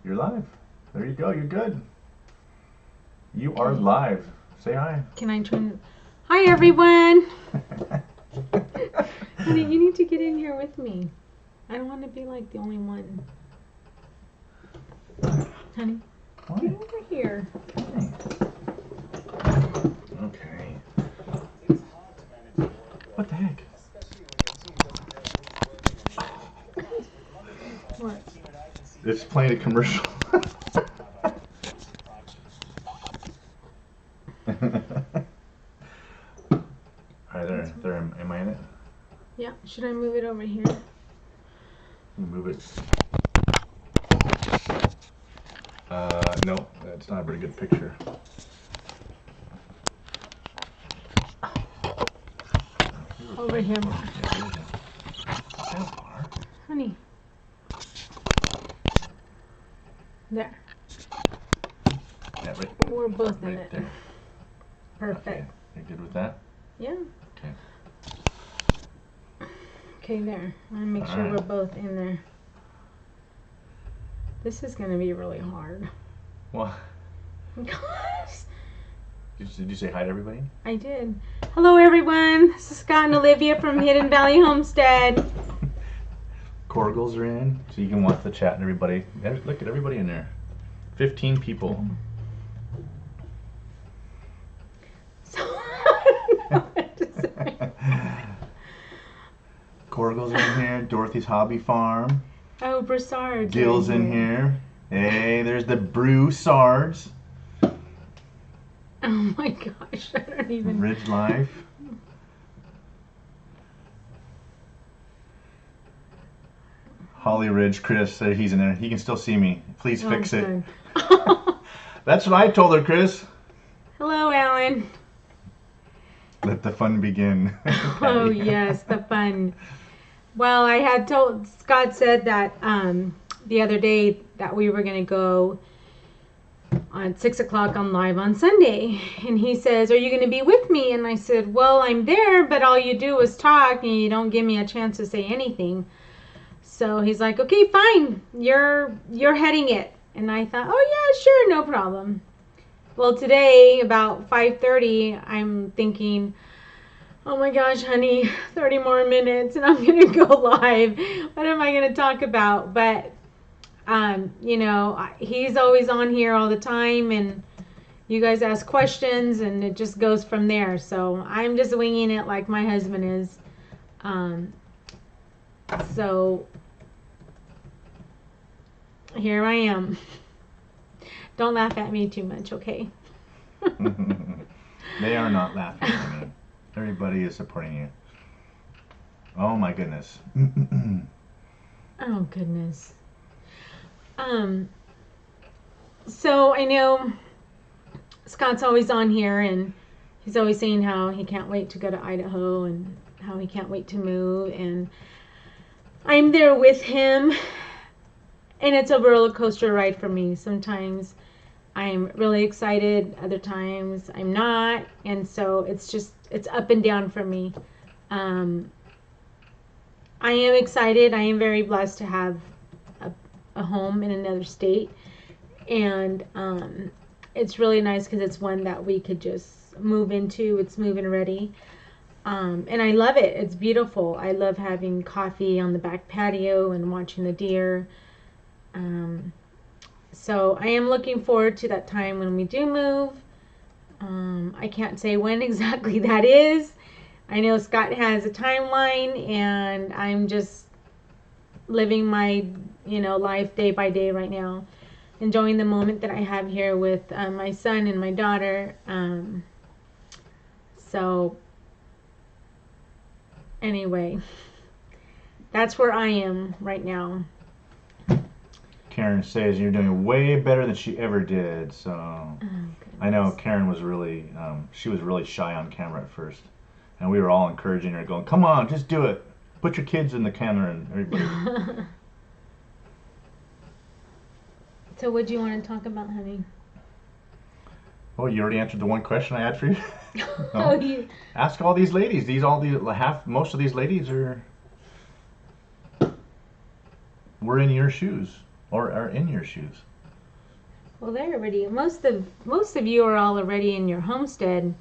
You're live. There you go. You're good. You are live. Say hi. Can I turn? Hi, everyone. Honey, you need to get in here with me. I don't want to be like the only one. Honey, Why? get over here. Okay. What the heck? What? It's playing a commercial. Alright, there. Am I in it? Yeah. Should I move it over here? Move it. No, that's not a very good picture. Over here. That far. Honey. There. Yeah, right. We're both in Right it. there. Perfect. Okay. You're good with that? Yeah. Okay. Okay, there. I want to make sure we're both in there. This is going to be really hard. Well, Gosh. did you say hi to everybody? I did. Hello, everyone. This is Scott and Olivia from Hidden Valley Homestead. Corgles are in, so you can watch the chat and everybody. Look at everybody in there. 15 people. So, I don't know what to say. Corgles are in here. Dorothy's Hobby Farm. Oh, Broussard's. Gil's in here. Hey, there's the Broussards. Oh my gosh, I don't even. Ridge Life. Holly Ridge, Chris, he's in there. He can still see me. Please fix it. That's what I told her, Chris. Hello, Alan. Let the fun begin. Oh yes, the fun. Well, I had told Scott said that the other day that we were gonna go on 6 o'clock on live on Sunday, and he says, "Are you gonna be with me?" And I said, "Well, I'm there, but all you do is talk, and you don't give me a chance to say anything." So he's like, "Okay, fine. You're heading it." And I thought, "Oh yeah, sure, no problem." Well, today about 5:30, I'm thinking, "Oh my gosh, honey, 30 more minutes and I'm going to go live. What am I going to talk about?" But you know, he's always on here all the time, and you guys ask questions and it just goes from there. So I'm just winging it like my husband is. So here I am. Don't laugh at me too much, okay? They are not laughing at me. Everybody is supporting you. Oh my goodness. Oh goodness. So I know Scott's always on here, and he's always saying how he can't wait to go to Idaho and how he can't wait to move, and I'm there with him, and it's a roller coaster ride for me. Sometimes I'm really excited, other times I'm not, and so it's up and down for me. I am excited. I am very blessed to have a home in another state, and it's really nice because it's one that we could just move into. It's move-in ready, and I love it. It's beautiful. I love having coffee on the back patio and watching the deer. So I am looking forward to that time when we do move. I can't say when exactly that is. I know Scott has a timeline, and I'm just living my life day by day right now, enjoying the moment that I have here with my son and my daughter. So anyway, that's where I am right now. Karen says you're doing way better than she ever did. So I know Karen was really, she was really shy on camera at first, and we were all encouraging her, going, "Come on, just do it. Put your kids in the camera," and everybody. So what do you want to talk about, honey? Oh, you already answered the one question I had for you. No. Oh, you. Ask all these ladies. Most of these ladies were in your shoes or are in your shoes. Well, they're already most of you are all already in your homestead.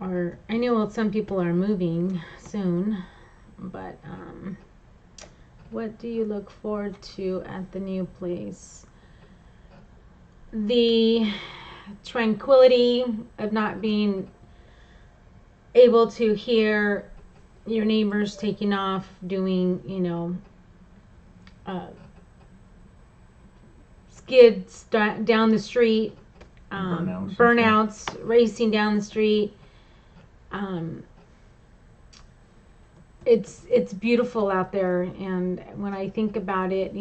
Or I know some people are moving soon, but what do you look forward to at the new place? The tranquility of not being able to hear your neighbors taking off doing, uh, skids down the street, burnouts racing down the street. It's beautiful out there, and when I think about it,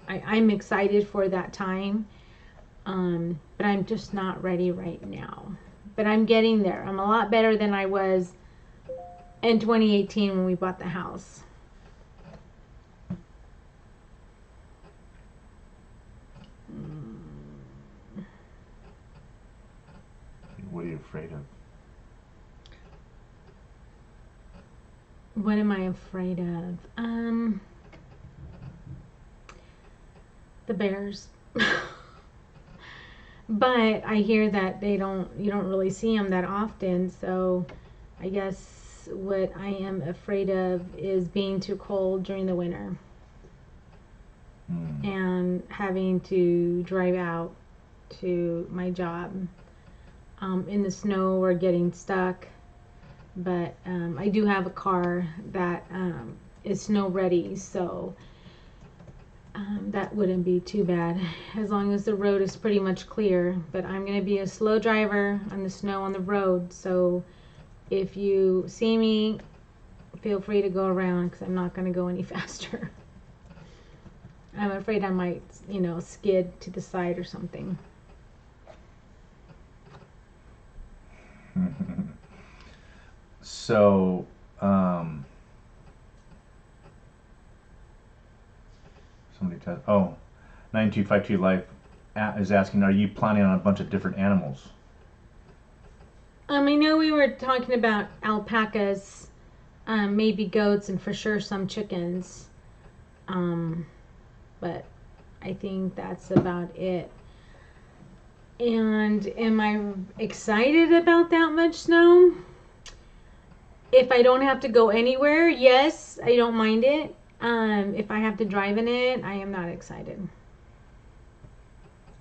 I'm excited for that time. But I'm just not ready right now. But I'm getting there. I'm a lot better than I was in 2018 when we bought the house. What are you afraid of? What am I afraid of? The bears. But I hear that you don't really see them that often, so I guess what I am afraid of is being too cold during the winter. And having to drive out to my job in the snow or getting stuck. But I do have a car that is snow ready, so that wouldn't be too bad as long as the road is pretty much clear. But I'm going to be a slow driver on the snow on the road, so if you see me, feel free to go around because I'm not going to go any faster. I'm afraid I might, skid to the side or something. So, somebody said, 9252 Life is asking, are you planning on a bunch of different animals? I know we were talking about alpacas, maybe goats, and for sure some chickens. But I think that's about it. And am I excited about that much snow? If I don't have to go anywhere, yes, I don't mind it. If I have to drive in it, I am not excited.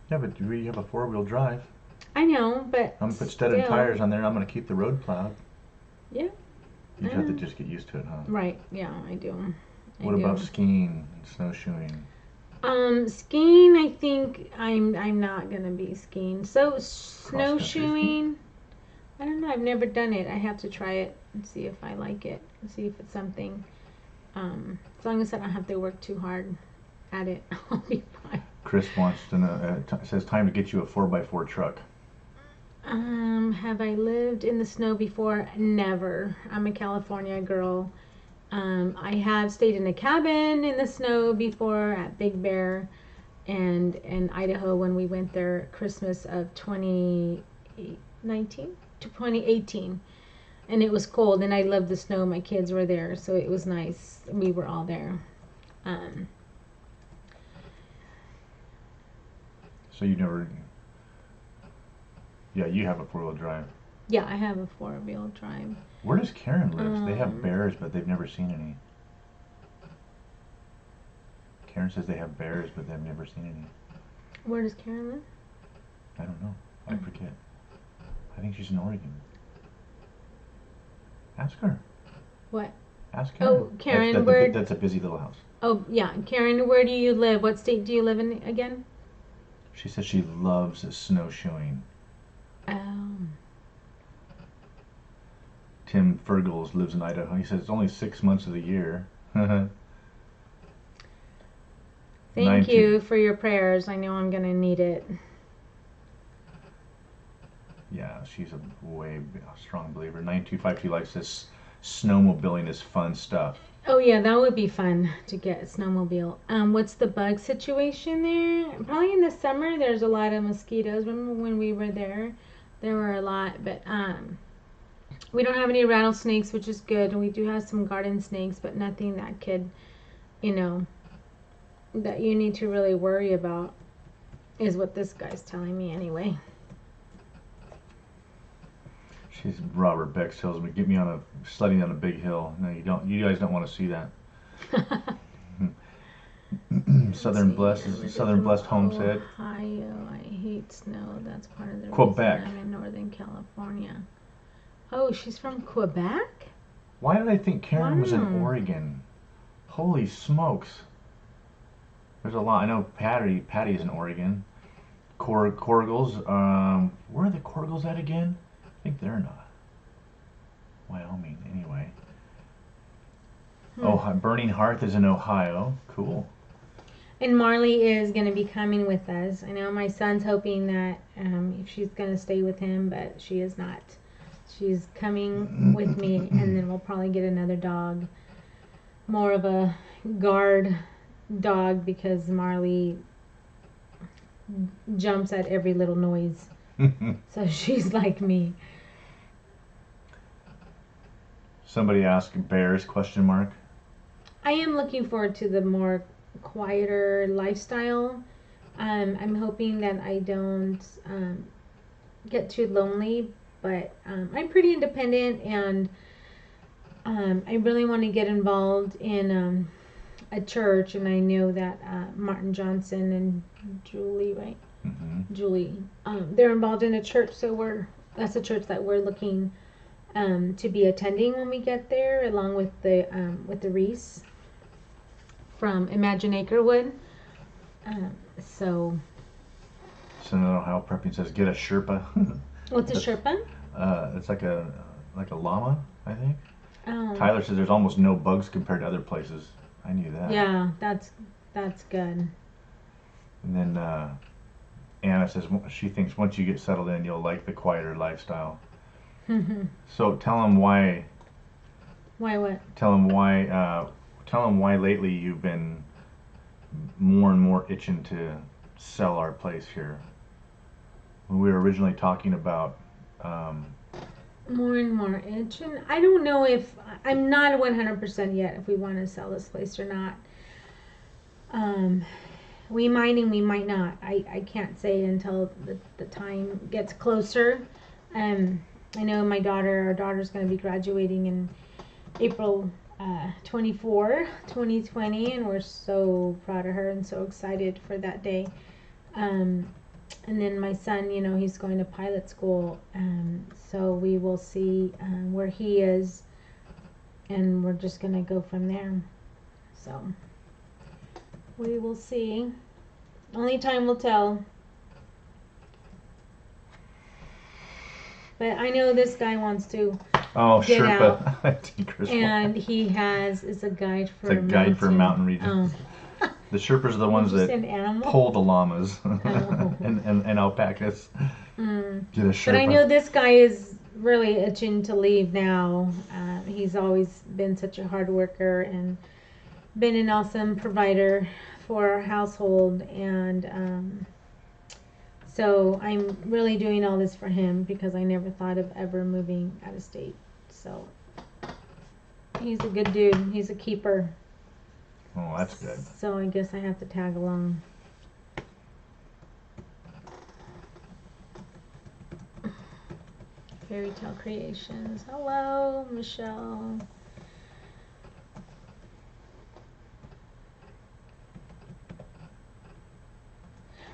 Yeah, but you have a 4-wheel drive. I know, but I'm going to put studded tires on there and I'm going to keep the road plowed. Yeah. You have to just get used to it, huh? Right, yeah, I do. What about skiing and snowshoeing? Skiing, I think I'm not gonna be skiing. So snowshoeing, I don't know. I've never done it. I have to try it and see if I like it. And see if it's something. As long as I don't have to work too hard at it, I'll be fine. Chris wants to know. Says time to get you a 4x4 truck. Have I lived in the snow before? Never. I'm a California girl. I have stayed in a cabin in the snow before at Big Bear and in Idaho when we went there Christmas of 2018. And it was cold and I loved the snow. My kids were there, so it was nice. We were all there. So you never... Yeah, you have a 4-wheel drive. Yeah, I have a 4-wheel drive. Where does Karen live? They have bears, but they've never seen any. Karen says they have bears, but they've never seen any. Where does Karen live? I don't know. I forget. I think she's in Oregon. Ask her. What? Ask her. Oh, Karen, that's a busy little house. Oh, yeah. Karen, where do you live? What state do you live in again? She says she loves snowshoeing. Tim Fergles lives in Idaho. He says it's only 6 months of the year. Thank you for your prayers. I know I'm going to need it. Yeah, she's a strong believer. 9252 likes this snowmobiling is fun stuff. Oh yeah, that would be fun to get a snowmobile. What's the bug situation there? Probably in the summer there's a lot of mosquitoes. Remember when we were there? There were a lot, but we don't have any rattlesnakes, which is good. And we do have some garden snakes, but nothing that could, that you need to really worry about, is what this guy's telling me anyway. She's Robert Beck tells me, get me on a sledding down a big hill. No, you don't. You guys don't want to see that. Southern Blessed Homestead. Ohio, I hate snow. That's part of the Quebec. reason I'm in Northern California. Oh, she's from Quebec? Why did I think Karen was in Wow. Oregon? Holy smokes. There's a lot. I know Patty's in Oregon. Corgles. Where are the Corgles at again? I think they're not. Wyoming, anyway. Oh, Burning Hearth is in Ohio. Cool. And Marley is going to be coming with us. I know my son's hoping that if she's going to stay with him, but she is not. She's coming with me, and then we'll probably get another dog. More of a guard dog, because Marley jumps at every little noise. So she's like me. Somebody asked bears, question mark. I am looking forward to the more quieter lifestyle. I'm hoping that I don't get too lonely, but I'm pretty independent, and I really want to get involved in a church, and I know that Martin Johnson and Julie, right? Mm-hmm. Julie, they're involved in a church, so that's a church that we're looking to be attending when we get there, along with the Reese from Imagine Acrewood. So Ohio Prepping says get a Sherpa. what's a Sherpa? It's like a llama, I think. Oh. Tyler says there's almost no bugs compared to other places. I knew that. Yeah, that's good. And then Anna says she thinks once you get settled in, you'll like the quieter lifestyle. So tell them why. Why what? Tell them why lately you've been more and more itching to sell our place here. When we were originally talking about more and more itching. I don't know if I'm not 100% yet if we want to sell this place or not. We might and we might not. I can't say until the time gets closer. I know our daughter's going to be graduating in April 24, 2020, and we're so proud of her and so excited for that day. And then my son, he's going to pilot school, so we will see where he is, and we're just going to go from there. So we will see. Only time will tell. But I know this guy wants to get Sherpa. out, and he is a guide for mountain regions. Oh. The Sherpas are the ones that pull the llamas and alpacas. Get a Sherpa. But I know this guy is really itching to leave now. He's always been such a hard worker and been an awesome provider for our household, and so I'm really doing all this for him because I never thought of ever moving out of state. So he's a good dude. He's a keeper. Oh, that's good. So I guess I have to tag along. Fairy Tale Creations. Hello, Michelle.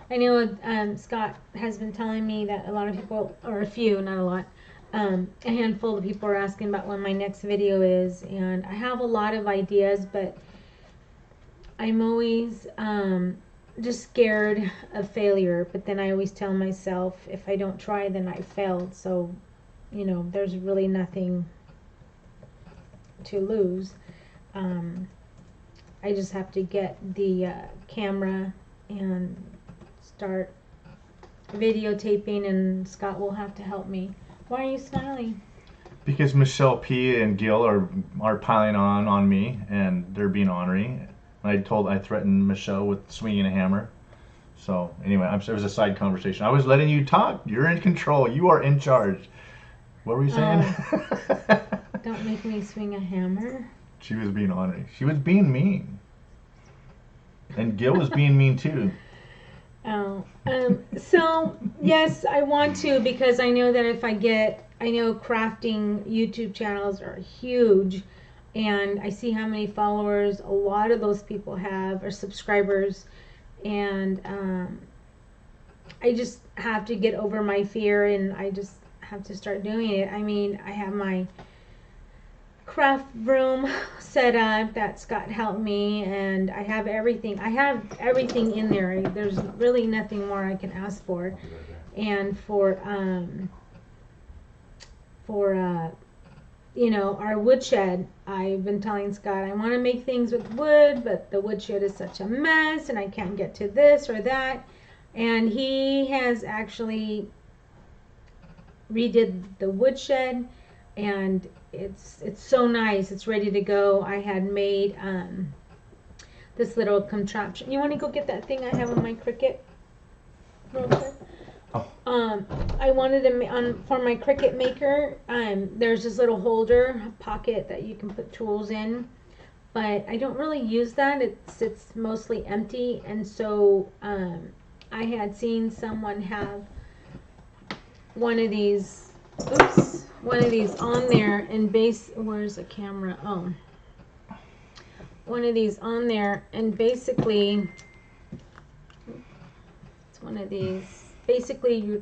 I know Scott has been telling me that a lot of people, or a few, not a lot, a handful of people are asking about when my next video is, and I have a lot of ideas, but I'm always just scared of failure. But then I always tell myself, if I don't try, then I failed. So, there's really nothing to lose. I just have to get the camera and start videotaping, and Scott will have to help me. Why are you smiling? Because Michelle P. and Gil are piling on me, and they're being ornery. I threatened Michelle with swinging a hammer. So anyway, it was a side conversation. I was letting you talk. You're in control. You are in charge. What were you saying? Don't make me swing a hammer. She was being ornery. She was being mean. And Gil was being mean too. Oh, so yes, I want to because I know that if I know crafting YouTube channels are huge, and I see how many followers a lot of those people have or subscribers, and I just have to get over my fear, and I just have to start doing it. I mean, I have my craft room set up that Scott helped me, and I have everything. I have everything in there. There's really nothing more I can ask for. And for you know, our woodshed, I've been telling Scott I want to make things with wood, but the woodshed is such a mess, and I can't get to this or that. And he has actually redid the woodshed, and it's so nice. It's ready to go. I had made this little contraption. You want to go get that thing I have on my Cricut real quick? I wanted to for my Cricut maker. There's this little holder pocket that you can put tools in, but I don't really use that. It sits mostly empty, and so I had seen someone have one of these. Oops, one of these on there, and where's the camera? Oh, one of these on there, and basically it's one of these. Basically,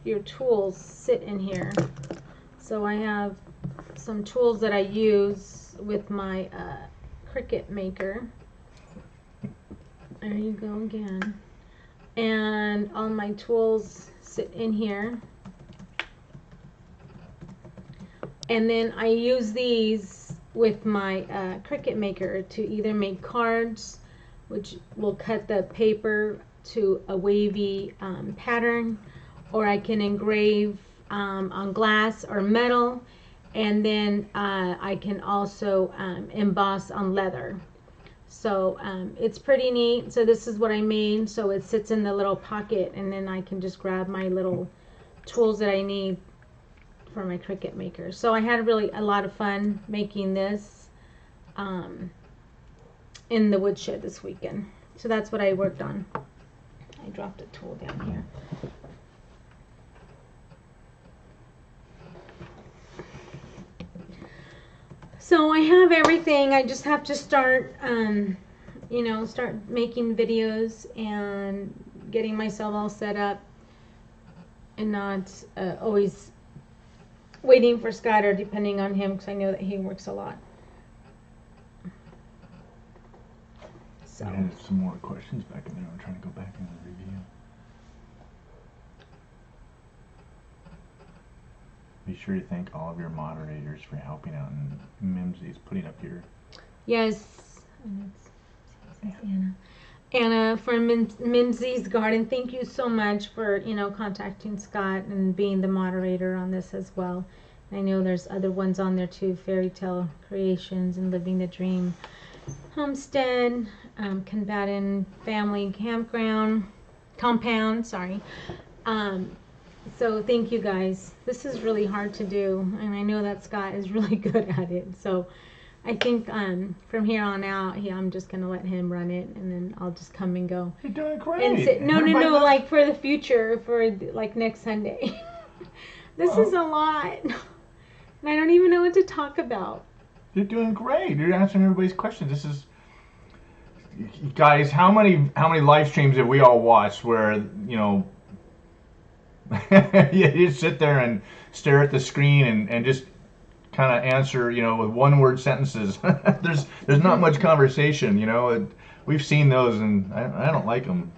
your tools sit in here. So I have some tools that I use with my Cricut maker. There you go again. And all my tools sit in here. And then I use these with my Cricut maker to either make cards, which will cut the paper to a wavy pattern, or I can engrave on glass or metal, and then I can also emboss on leather. So it's pretty neat. So this is what I made. So it sits in the little pocket, and then I can just grab my little tools that I need for my Cricut maker. So I had really a lot of fun making this in the woodshed this weekend. So that's what I worked on. I dropped a tool down here. So I have everything. I just have to start, you know, start making videos and getting myself all set up, and not always waiting for Scott or depending on him, because I know that he works a lot. So. I had some more questions back in there. I'm trying to go back into the review. Be sure to thank all of your moderators for helping out, and Mimsy's putting up your. Yes. Anna. Anna from Mimsy's Garden, thank you so much for, you know, contacting Scott and being the moderator on this as well. I know there's other ones on there too, Fairy Tale Creations and Living the Dream Homestead, Combatant Family Compound, sorry. So thank you guys. This is really hard to do, and I know that Scott is really good at it. So I think from here on out, I'm just going to let him run it, and then I'll just come and go. You're doing great. And sit, no, like for the future, for like next Sunday. This is a lot. And I don't even know what to talk about. You're doing great. You're answering everybody's questions. This is, guys, how many live streams have we all watched where, you know, you sit there and stare at the screen and just kind of answer, you know, with one-word sentences. there's not much conversation, you know. We've seen those, and I don't like them.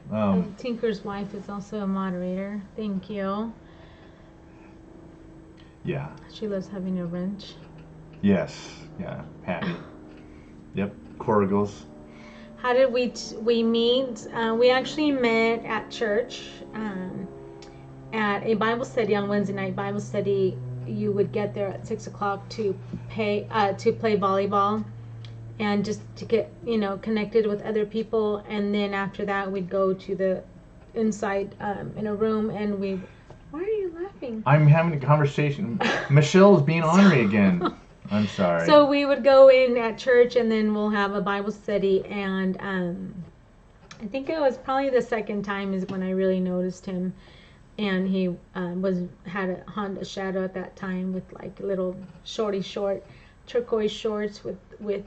Tinker's wife is also a moderator. Thank you. Yeah. She loves having a wrench. Yes. Yeah. Patty. Yep. Corrigals. How did we meet? We actually met at church at a Bible study on Wednesday night. Bible study. You would get there at 6 o'clock to play volleyball, and just to get, you know, connected with other people. And then after that, we'd go to the inside in a room, and we. Why are you laughing? I'm having a conversation. Michelle's being ornery again. I'm sorry. So we would go in at church, and then we'll have a Bible study, and I think it was probably the second time is when I really noticed him, and he had a Honda Shadow at that time with like little short turquoise shorts with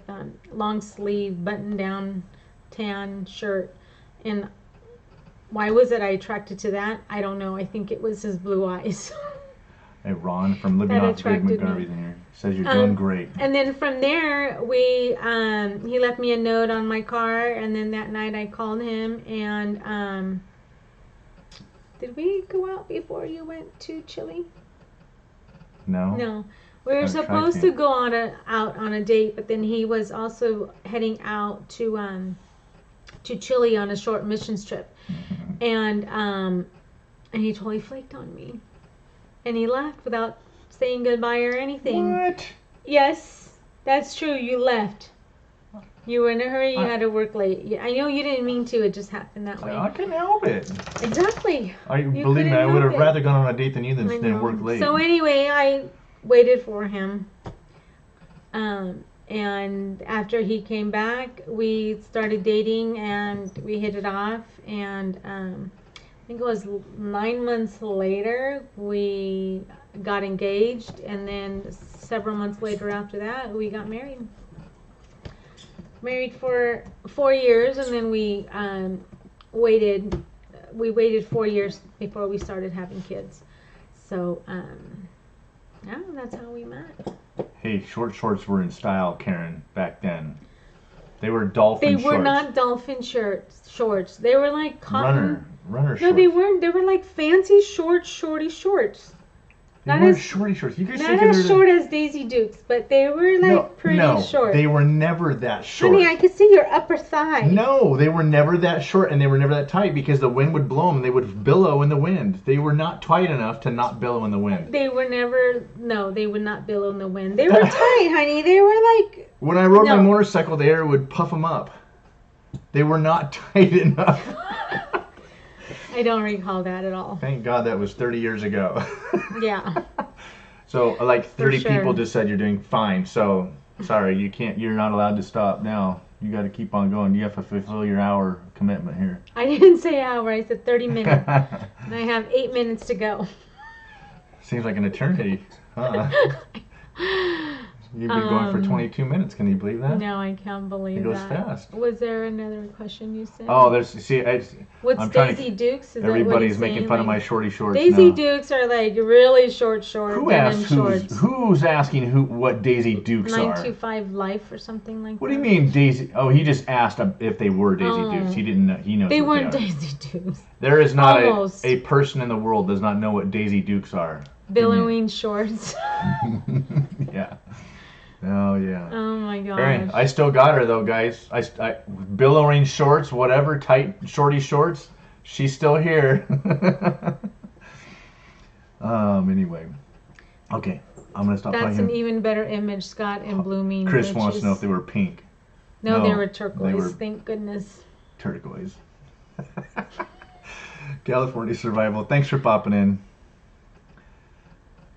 long sleeve button down tan shirt. And why was it I attracted to that? I don't know. I think it was his blue eyes. Hey, Ron from Living That Off Big attracted me. McGarvey here says you're doing great. And then from there, he left me a note on my car, and then that night I called him, and did we go out before you went to Chile? No. No. We were supposed to go out on a date, but then he was also heading out to Chile on a short missions trip, and he totally flaked on me, and he left without saying goodbye or anything. What? Yes, that's true. You left. You were in a hurry. You had to work late. I know you didn't mean to. It just happened that way. I couldn't help it. Exactly. Believe me, I would have rather gone on a date than you than work late. So anyway, I waited for him. And after he came back, we started dating and we hit it off. And I think it was 9 months later we got engaged, and then several months later after that we got married. Married for 4 years, and then we waited 4 years before we started having kids. So yeah, that's how we met. Hey, short shorts were in style, Karen, back then. They were dolphin shorts. They were not dolphin shorts. They were like cotton. Runner shorts. No, they weren't. They were like fancy shorty shorts. They weren't shorty shorts. You guys not as short as Daisy Dukes, but they were like pretty short. They were never that short. Honey, I could see your upper thigh. No, they were never that short, and they were never that tight because the wind would blow them and they would billow in the wind. They were not tight enough to not billow in the wind. They were never, no, they would not billow in the wind. They were tight, honey. They were like... When I rode my motorcycle, the air would puff them up. They were not tight enough. I don't recall that at all. Thank God that was 30 years ago. Yeah. So like 30 people just said you're doing fine. So sorry, you're not allowed to stop now. You got to keep on going. You have to fulfill your hour commitment here. I didn't say hour. I said 30 minutes. And I have 8 minutes to go. Seems like an eternity. Huh? You've been going for 22 minutes. Can you believe that? No, I can't believe that. It goes fast. Was there another question you said? Oh, What's Daisy Dukes? Is everybody's making fun of my shorty shorts Daisy now. Dukes are like really short Who's asking what Daisy Dukes are? 925 Life or something like that. What do you mean Daisy? Oh, he just asked if they were Daisy Dukes. He didn't know. He knows they what weren't they are. Daisy Dukes. There is not a person in the world does not know what Daisy Dukes are. Billowing shorts. Yeah. Oh yeah. Oh my gosh. I still got her though, guys. I billowing shorts, whatever, tight shorty shorts. She's still here. Anyway. Okay. I'm gonna stop playing. That's an even better image, Scott, in blooming. Chris wants to know if they were pink. No, they were turquoise. Thank goodness. Turquoise. California survival. Thanks for popping in.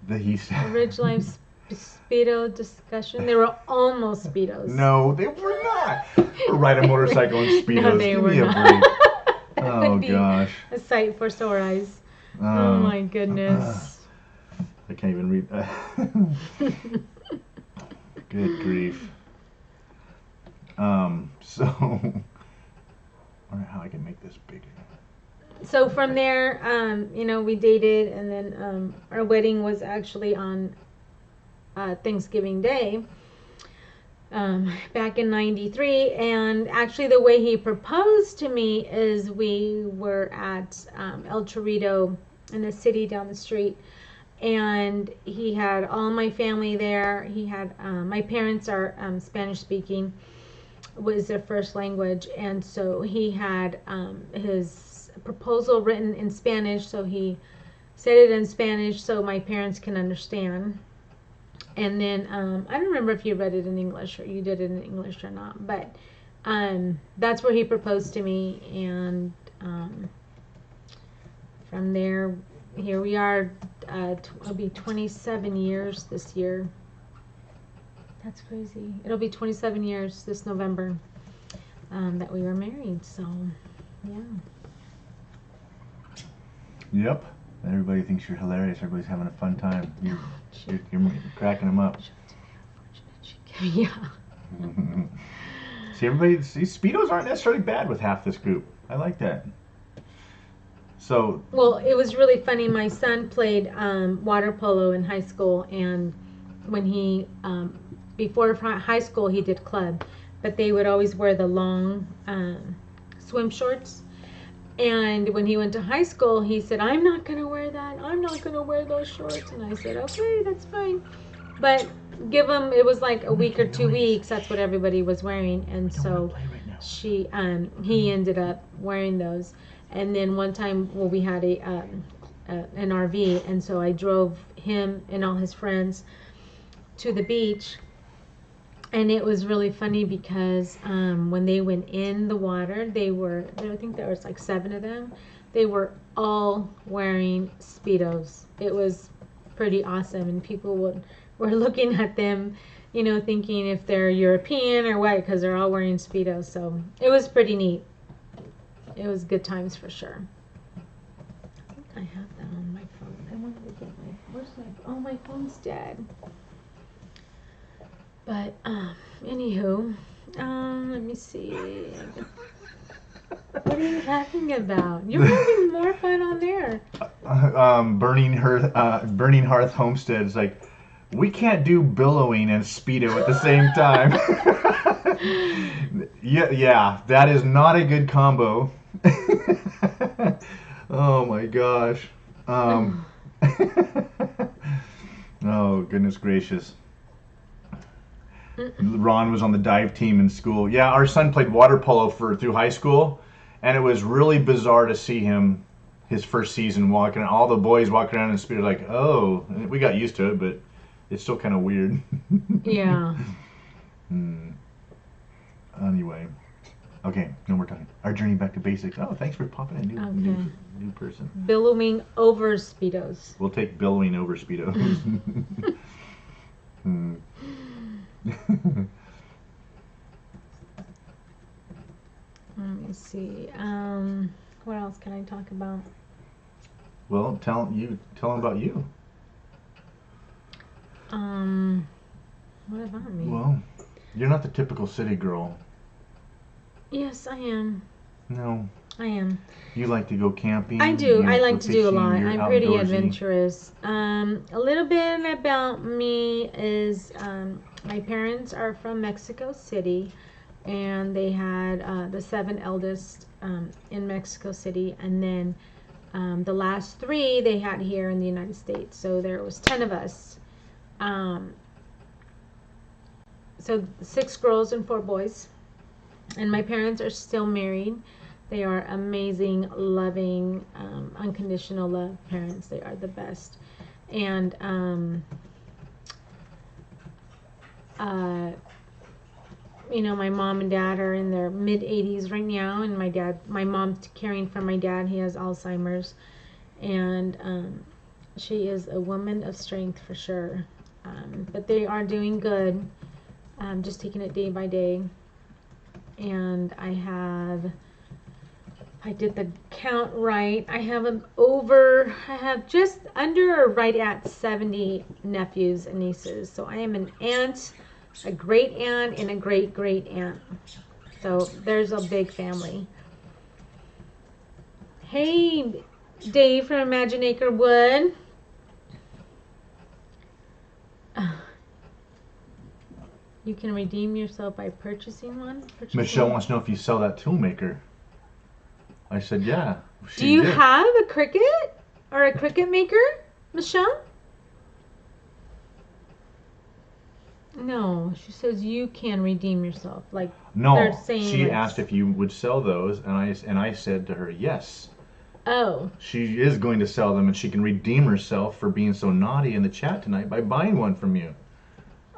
Ridge Life Speedo discussion. They were almost Speedos. No, they were not. Ride a motorcycle in Speedos. No, they Give were me not. a break. Oh gosh. A sight for sore eyes. Oh my goodness. I can't even read that. Good grief. So I wonder how I can make this bigger. So from there, we dated, and then our wedding was actually on Thanksgiving Day back in '93. And actually the way he proposed to me is we were at El Torito in a city down the street, and he had all my family there. He had my parents are Spanish speaking, was their first language, and so he had his proposal written in Spanish, so he said it in Spanish so my parents can understand. And then I don't remember if you read it in English or you did it in English or not, but that's where he proposed to me. And from there, here we are. It'll be 27 years this year. That's crazy. It'll be 27 years this November that we were married. So Yeah. Yep. Everybody thinks you're hilarious. Everybody's having a fun time. You're cracking them up. Yeah. See, Speedos aren't necessarily bad with half this group. I like that. So. Well, it was really funny. My son played water polo in high school, and when he, before high school, he did club, but they would always wear the long swim shorts. And when he went to high school, he said, I'm not going to wear that. I'm not going to wear those shorts. And I said, okay, that's fine. But give him, it was like a week or 2 weeks. That's what everybody was wearing. And so he ended up wearing those. And then one time, well, we had an RV. And so I drove him and all his friends to the beach. And it was really funny because when they went in the water, I think there was like 7 of them. They were all wearing Speedos. It was pretty awesome. And people were looking at them, thinking if they're European or what, because they're all wearing Speedos. So it was pretty neat. It was good times for sure. I think I have that on my phone. I wanted to get my phone's dead. But, anywho, let me see. What are you laughing about? You're having more fun on there. Burning Hearth Homestead is like, we can't do billowing and Speedo at the same time. Yeah, that is not a good combo. Oh my gosh. Oh, goodness gracious. Ron was on the dive team in school. Yeah, our son played water polo through high school, and it was really bizarre to see him his first season walking. All the boys walking around in Speedo like, oh, we got used to it, but it's still kind of weird. Yeah. Anyway, okay, no more talking. Our journey back to basics. Oh, thanks for popping in, new person. Billowing over Speedos. We'll take billowing over Speedos. Let me see. What else can I talk about? Well, tell them about you. What about me? Well, you're not the typical city girl. Yes, I am. No. I am. You like to go camping. I do. I like to do a lot. I'm pretty adventurous. A little bit about me is my parents are from Mexico City, and they had the 7 eldest in Mexico City, and then the last 3 they had here in the United States. So there was 10 of us. So 6 girls and 4 boys. And my parents are still married. They are amazing, loving, unconditional love parents. They are the best. And my mom and dad are in their mid-80s right now, and my mom's caring for my dad. He has Alzheimer's, and she is a woman of strength for sure. But they are doing good, just taking it day by day. And I did the count right. I have just under or right at 70 nephews and nieces. So I am an aunt, a great aunt, and a great great aunt. So there's a big family. Hey, Dave from Imagine Acre Wood. You can redeem yourself by purchasing one? Michelle wants to know if you sell that tool maker. I said, yeah. Do you have a Cricut or a Cricut maker, Michelle? No, she says you can redeem yourself. Like no, she asked if you would sell those, and I said to her, yes. Oh. She is going to sell them, and she can redeem herself for being so naughty in the chat tonight by buying one from you.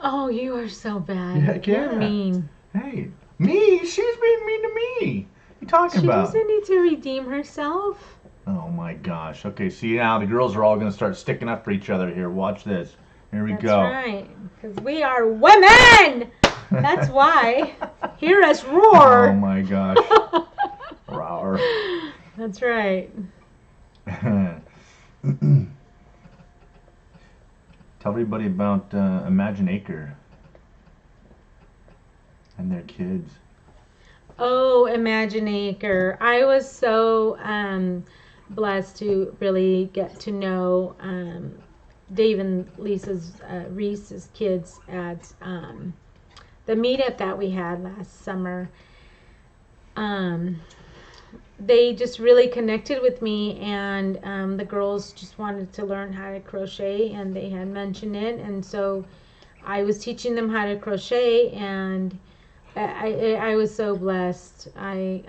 Oh, you are so bad. Heck yeah. You're mean. Hey, me? She's being mean to me. What are you talking about? She doesn't need to redeem herself. Oh my gosh. Okay, see now the girls are all going to start sticking up for each other here. Watch this. Here we go. That's right. Because we are women! That's why. Hear us roar. Oh my gosh. Roar. That's right. Tell everybody about Imagine Acre and their kids. Oh, Imaginaker. I was so blessed to really get to know Dave and Lisa's Reese's kids at the meetup that we had last summer. Um, they just really connected with me, and the girls just wanted to learn how to crochet, and they had mentioned it, and so I was teaching them how to crochet, and I was so blessed. I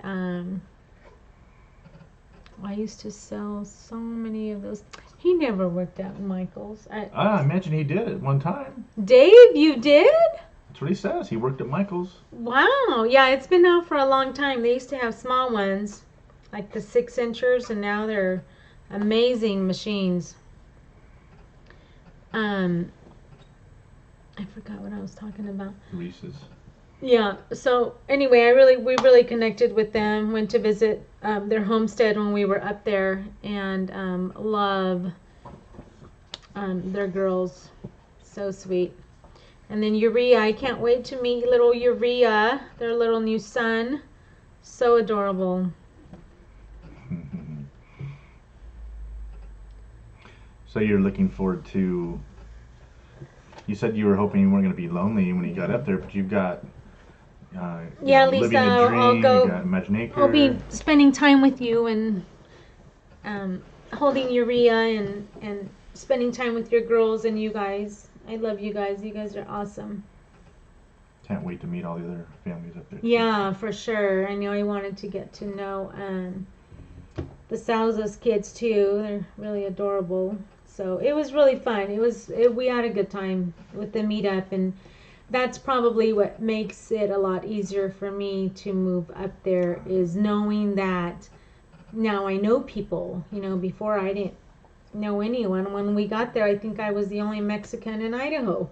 used to sell so many of those. He never worked at Michael's. I imagine he did at one time. Dave, you did? That's what he says. He worked at Michael's. Wow. Yeah, it's been out for a long time. They used to have small ones, like the 6-inchers, and now they're amazing machines. I forgot what I was talking about. Reese's. Yeah. So anyway, we really connected with them. Went to visit their homestead when we were up there, and love their girls. So sweet. And then Urea, I can't wait to meet little Urea, their little new son. So adorable. So you're looking forward to. You said you were hoping you weren't going to be lonely when you got up there, but you've got. Yeah, Living Lisa, the Dream, I'll go. You got Imagine Acre. I'll be spending time with you and holding Urea and spending time with your girls and you guys. I love you guys. You guys are awesome. Can't wait to meet all the other families up there. Yeah, for sure. I know I wanted to get to know the Salza's kids too. They're really adorable. So it was really fun. We had a good time with the meetup, and that's probably what makes it a lot easier for me to move up there, is knowing that now I know people. Before I didn't know anyone. When we got there, I think I was the only Mexican in Idaho.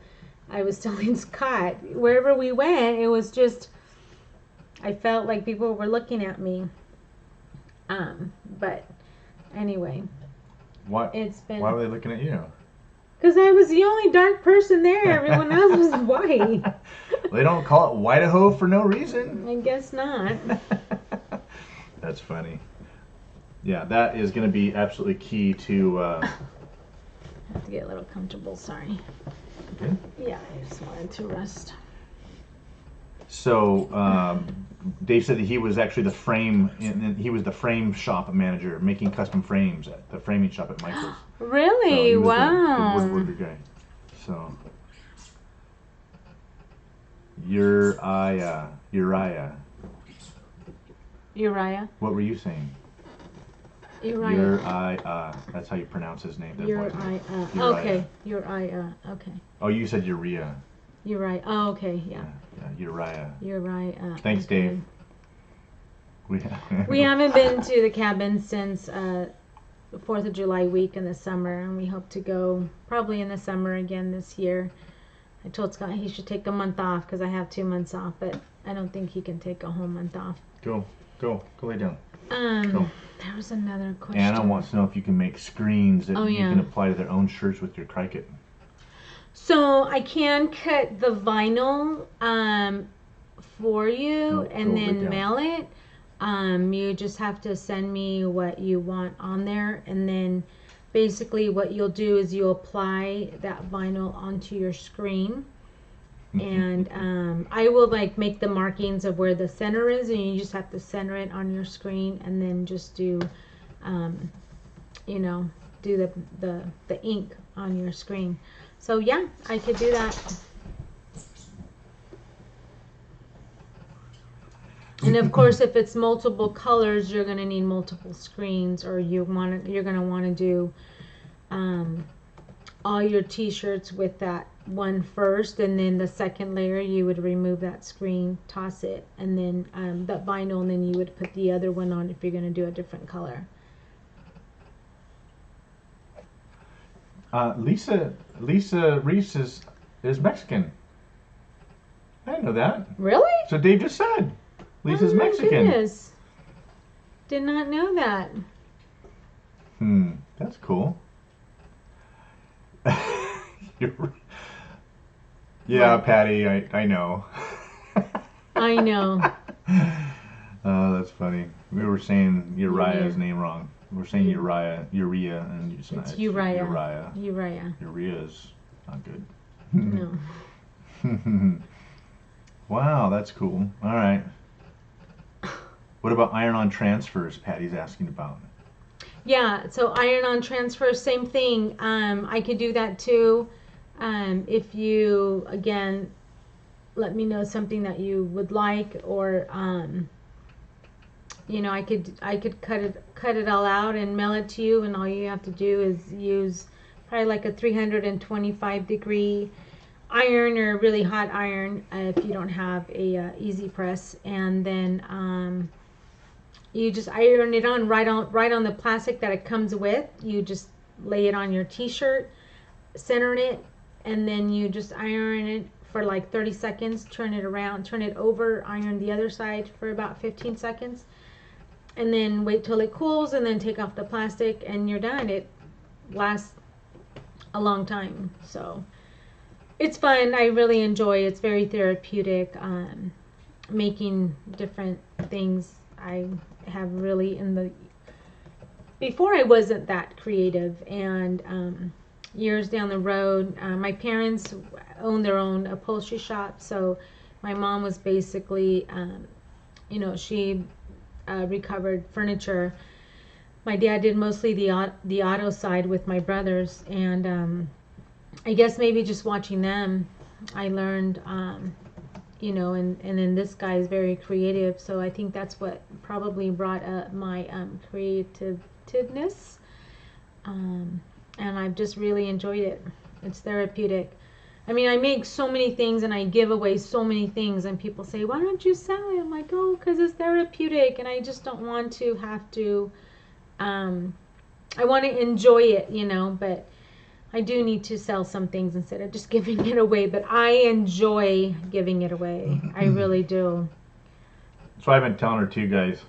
I was telling Scott, wherever we went, it was just, I felt like people were looking at me. But anyway, Why were they looking at you? Because I was the only dark person there. Everyone else was white. They don't call it White-a-ho for no reason. I guess not. That's funny. Yeah, that is going to be absolutely key to. I have to get a little comfortable. Sorry. Okay. Yeah, I just wanted to rest. So Dave said that he was actually he was the frame shop manager, making custom frames at the framing shop at Michael's. Really? So he was Wow. the woodworker guy. So Uriah. Uriah. What were you saying? Uriah. That's how you pronounce his name. Uriah. Okay. Uriah. Okay. Oh, you said Uriah. Uriah. Oh, okay. Yeah. Uriah. Uriah. Thanks, okay. Dave. We haven't been to the cabin since the 4th of July week in the summer, and we hope to go probably in the summer again this year. I told Scott he should take a month off because I have 2 months off, but I don't think he can take a whole month off. Go lay down. There was another question. Anna wants to know if you can make screens that you yeah. can apply to their own shirts with your Cricut. So I can cut the vinyl for you and then mail it. You just have to send me what you want on there, and then basically what you'll do is you'll apply that vinyl onto your screen. And I will make the markings of where the center is, and you just have to center it on your screen, and then just do do the ink on your screen. So yeah, I could do that. And of course, if it's multiple colors, you're gonna need multiple screens, or you're gonna want to do all your t-shirts with that one first, and then the second layer you would remove that screen, toss it, and then that vinyl, and then you would put the other one on if you're gonna do a different color. Lisa Reese is Mexican. I didn't know that. Really? So Dave just said Lisa's Oh my Mexican. goodness. Did not know that. That's cool. Yeah, What? Patty, I know. I know. Oh, that's funny. We were saying Uriah's Yeah. name wrong. We were saying Urea, and it's not. It's It's Uriah. Uriah. Uriah. Uriah's not good. No. Wow, that's cool. All right. What about iron-on transfers? Patty's asking about. Yeah, so iron-on transfer, same thing. I could do that too. If you, again, let me know something that you would like, or I could cut it all out and mail it to you, and all you have to do is use probably like a 325-degree iron, or a really hot iron, if you don't have a easy press, and then you just iron it on right on the plastic that it comes with. You just lay it on your t-shirt, center it, and then you just iron it for like 30 seconds, turn it around, turn it over, iron the other side for about 15 seconds, and then wait till it cools, and then take off the plastic, and you're done. It lasts a long time. So it's fun. I really enjoy it. It's very therapeutic. Making different things. I have really before I wasn't that creative, and years down the road, my parents owned their own upholstery shop, so my mom was basically, she recovered furniture. My dad did mostly the auto side with my brothers, and I guess maybe just watching them, I learned, and then this guy is very creative, so I think that's what probably brought up my creativeness, and I've just really enjoyed it. It's therapeutic. I mean, I make so many things and I give away so many things, and people say, why don't you sell it? I'm like, oh, because it's therapeutic, and I just don't want to have to, I want to enjoy it, but I do need to sell some things instead of just giving it away, but I enjoy giving it away. I really do. That's what I've been telling her too, guys.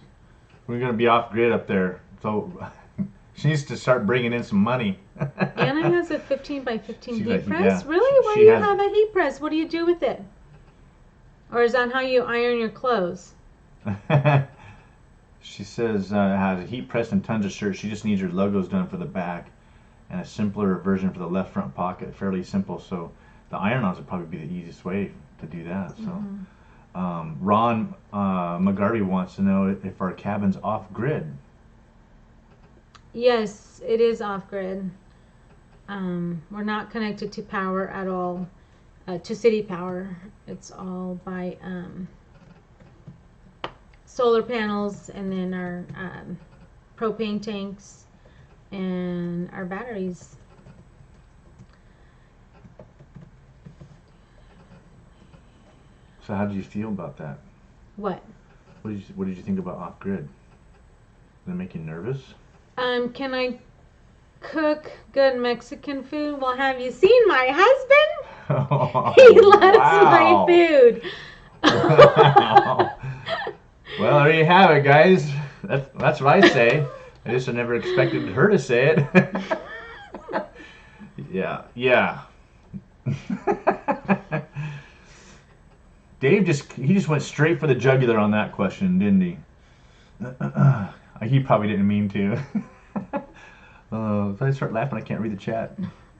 We're gonna be off grid up there, so she needs to start bringing in some money. Anna has a 15 by 15 She's heat like, press. yeah, Really? Why she do you has- have a heat press? What do you do with it? Or is that how you iron your clothes? She says has a heat press and tons of shirts. She just needs her logos done for the back and a simpler version for the left front pocket. Fairly simple. So the iron-ons would probably be the easiest way to do that. So Ron McGarvey wants to know if our cabin's off grid. Yes, it is off grid. We're not connected to power at all, to city power. It's all by solar panels, and then our propane tanks and our batteries. So how did you feel about that? What? What did you think about off grid? Did it make you nervous? Can I cook good Mexican food? Well, have you seen my husband? He loves my food. Wow. Well, there you have it, guys. That's what I say. I just never expected her to say it. Yeah. Dave just went straight for the jugular on that question, didn't he? He probably didn't mean to. If I start laughing, I can't read the chat.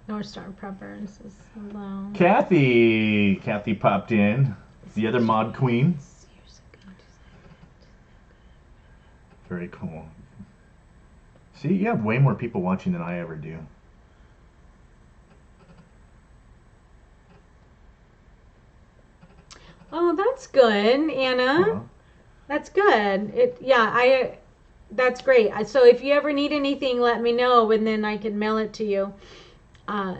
North Star Preppers is hello. Kathy popped in. The other mod queen. Very cool. See, you have way more people watching than I ever do. Oh, that's good, Anna. That's good. That's great. So if you ever need anything, let me know, and then I can mail it to you.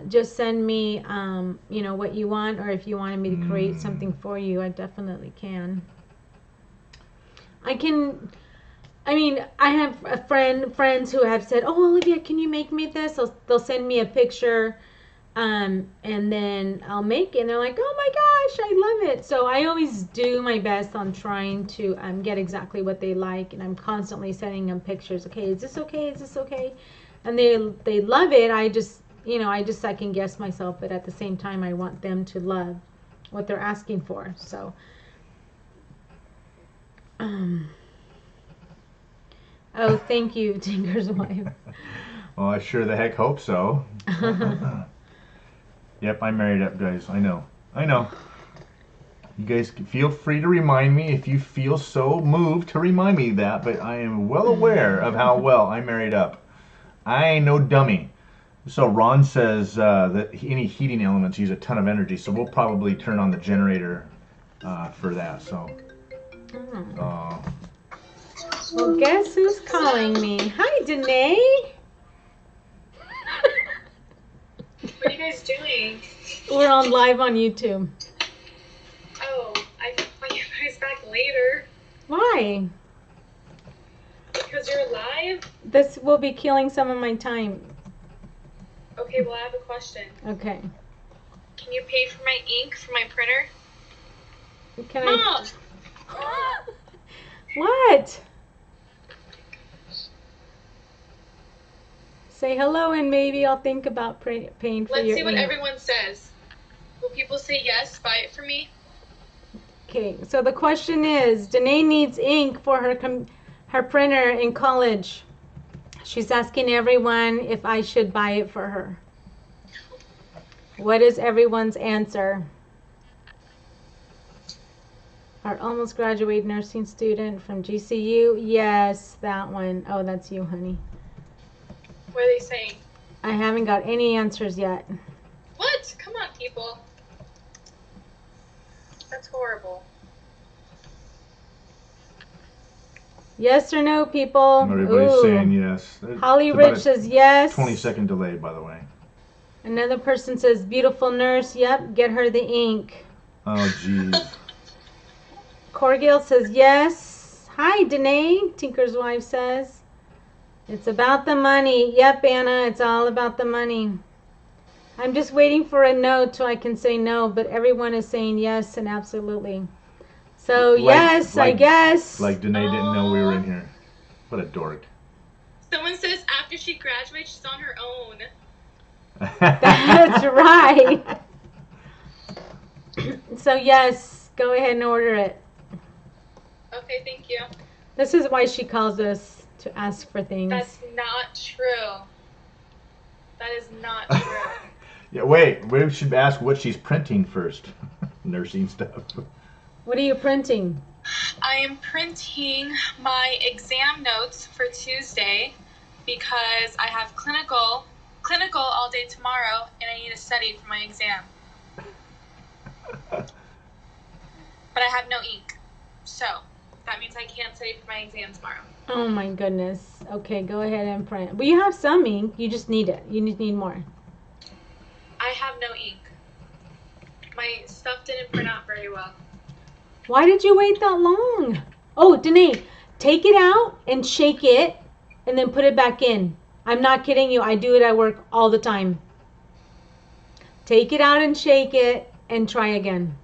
Just send me, what you want, or if you wanted me to create something for you, I definitely can. I have friends who have said, "Oh, Olivia, can you make me this?" They'll send me a picture And then I'll make it, and they're like, "Oh my gosh, I love it!" So I always do my best on trying to get exactly what they like, and I'm constantly sending them pictures. Okay, is this okay? Is this okay? And they love it. I just second guess myself, but at the same time, I want them to love what they're asking for. So, oh, thank you, Tinker's wife. Well, I sure the heck hope so. Yep, I married up, guys. I know. You guys feel free to remind me if you feel so moved to remind me that, but I am well aware of how well I married up. I ain't no dummy. So Ron says that any heating elements use a ton of energy, so we'll probably turn on the generator for that. So. Well, guess who's calling me? Hi, Danae. What are you guys doing? We're on live on YouTube. Oh, I can call you guys back later. Why? Because you're live? This will be killing some of my time. Okay, well, I have a question. Okay. Can you pay for my ink for my printer? Can Mom! What? Say hello and maybe I'll think about paying for your Let's see what ink. everyone says. Will people say yes, buy it for me? Okay, so the question is, Danae needs ink for her printer in college. She's asking everyone if I should buy it for her. What is everyone's answer? Our almost graduated nursing student from GCU. Yes, that one. Oh, that's you, honey. What are they saying? I haven't got any answers yet. What? Come on, people. That's horrible. Yes or no, people? Everybody's Ooh. saying yes. Holly It's about Rich says yes. 20-second delay, by the way. Another person says, beautiful nurse. Yep, get her the ink. Oh, jeez. Corgale says yes. Hi, Danae, Tinker's wife says. It's about the money. Yep, Anna, it's all about the money. I'm just waiting for a no so I can say no, but everyone is saying yes and absolutely. So, yes, I guess. Like Danae didn't know we were in here. What a dork. Someone says after she graduates, she's on her own. That's right. So, yes, go ahead and order it. Okay, thank you. This is why she calls us to ask for things. That's not true. That is not true. Yeah, wait, we should ask what she's printing first. Nursing stuff. What are you printing? I am printing my exam notes for Tuesday because I have clinical all day tomorrow and I need to study for my exam. But I have no ink. So that means I can't study for my exam tomorrow. Oh my goodness. Okay, go ahead and print. Well, you have some ink. You just need it. You need more. I have no ink. My stuff didn't print out very well. Why did you wait that long? Oh, Danae, take it out and shake it and then put it back in. I'm not kidding you. I do it at work all the time. Take it out and shake it and try again.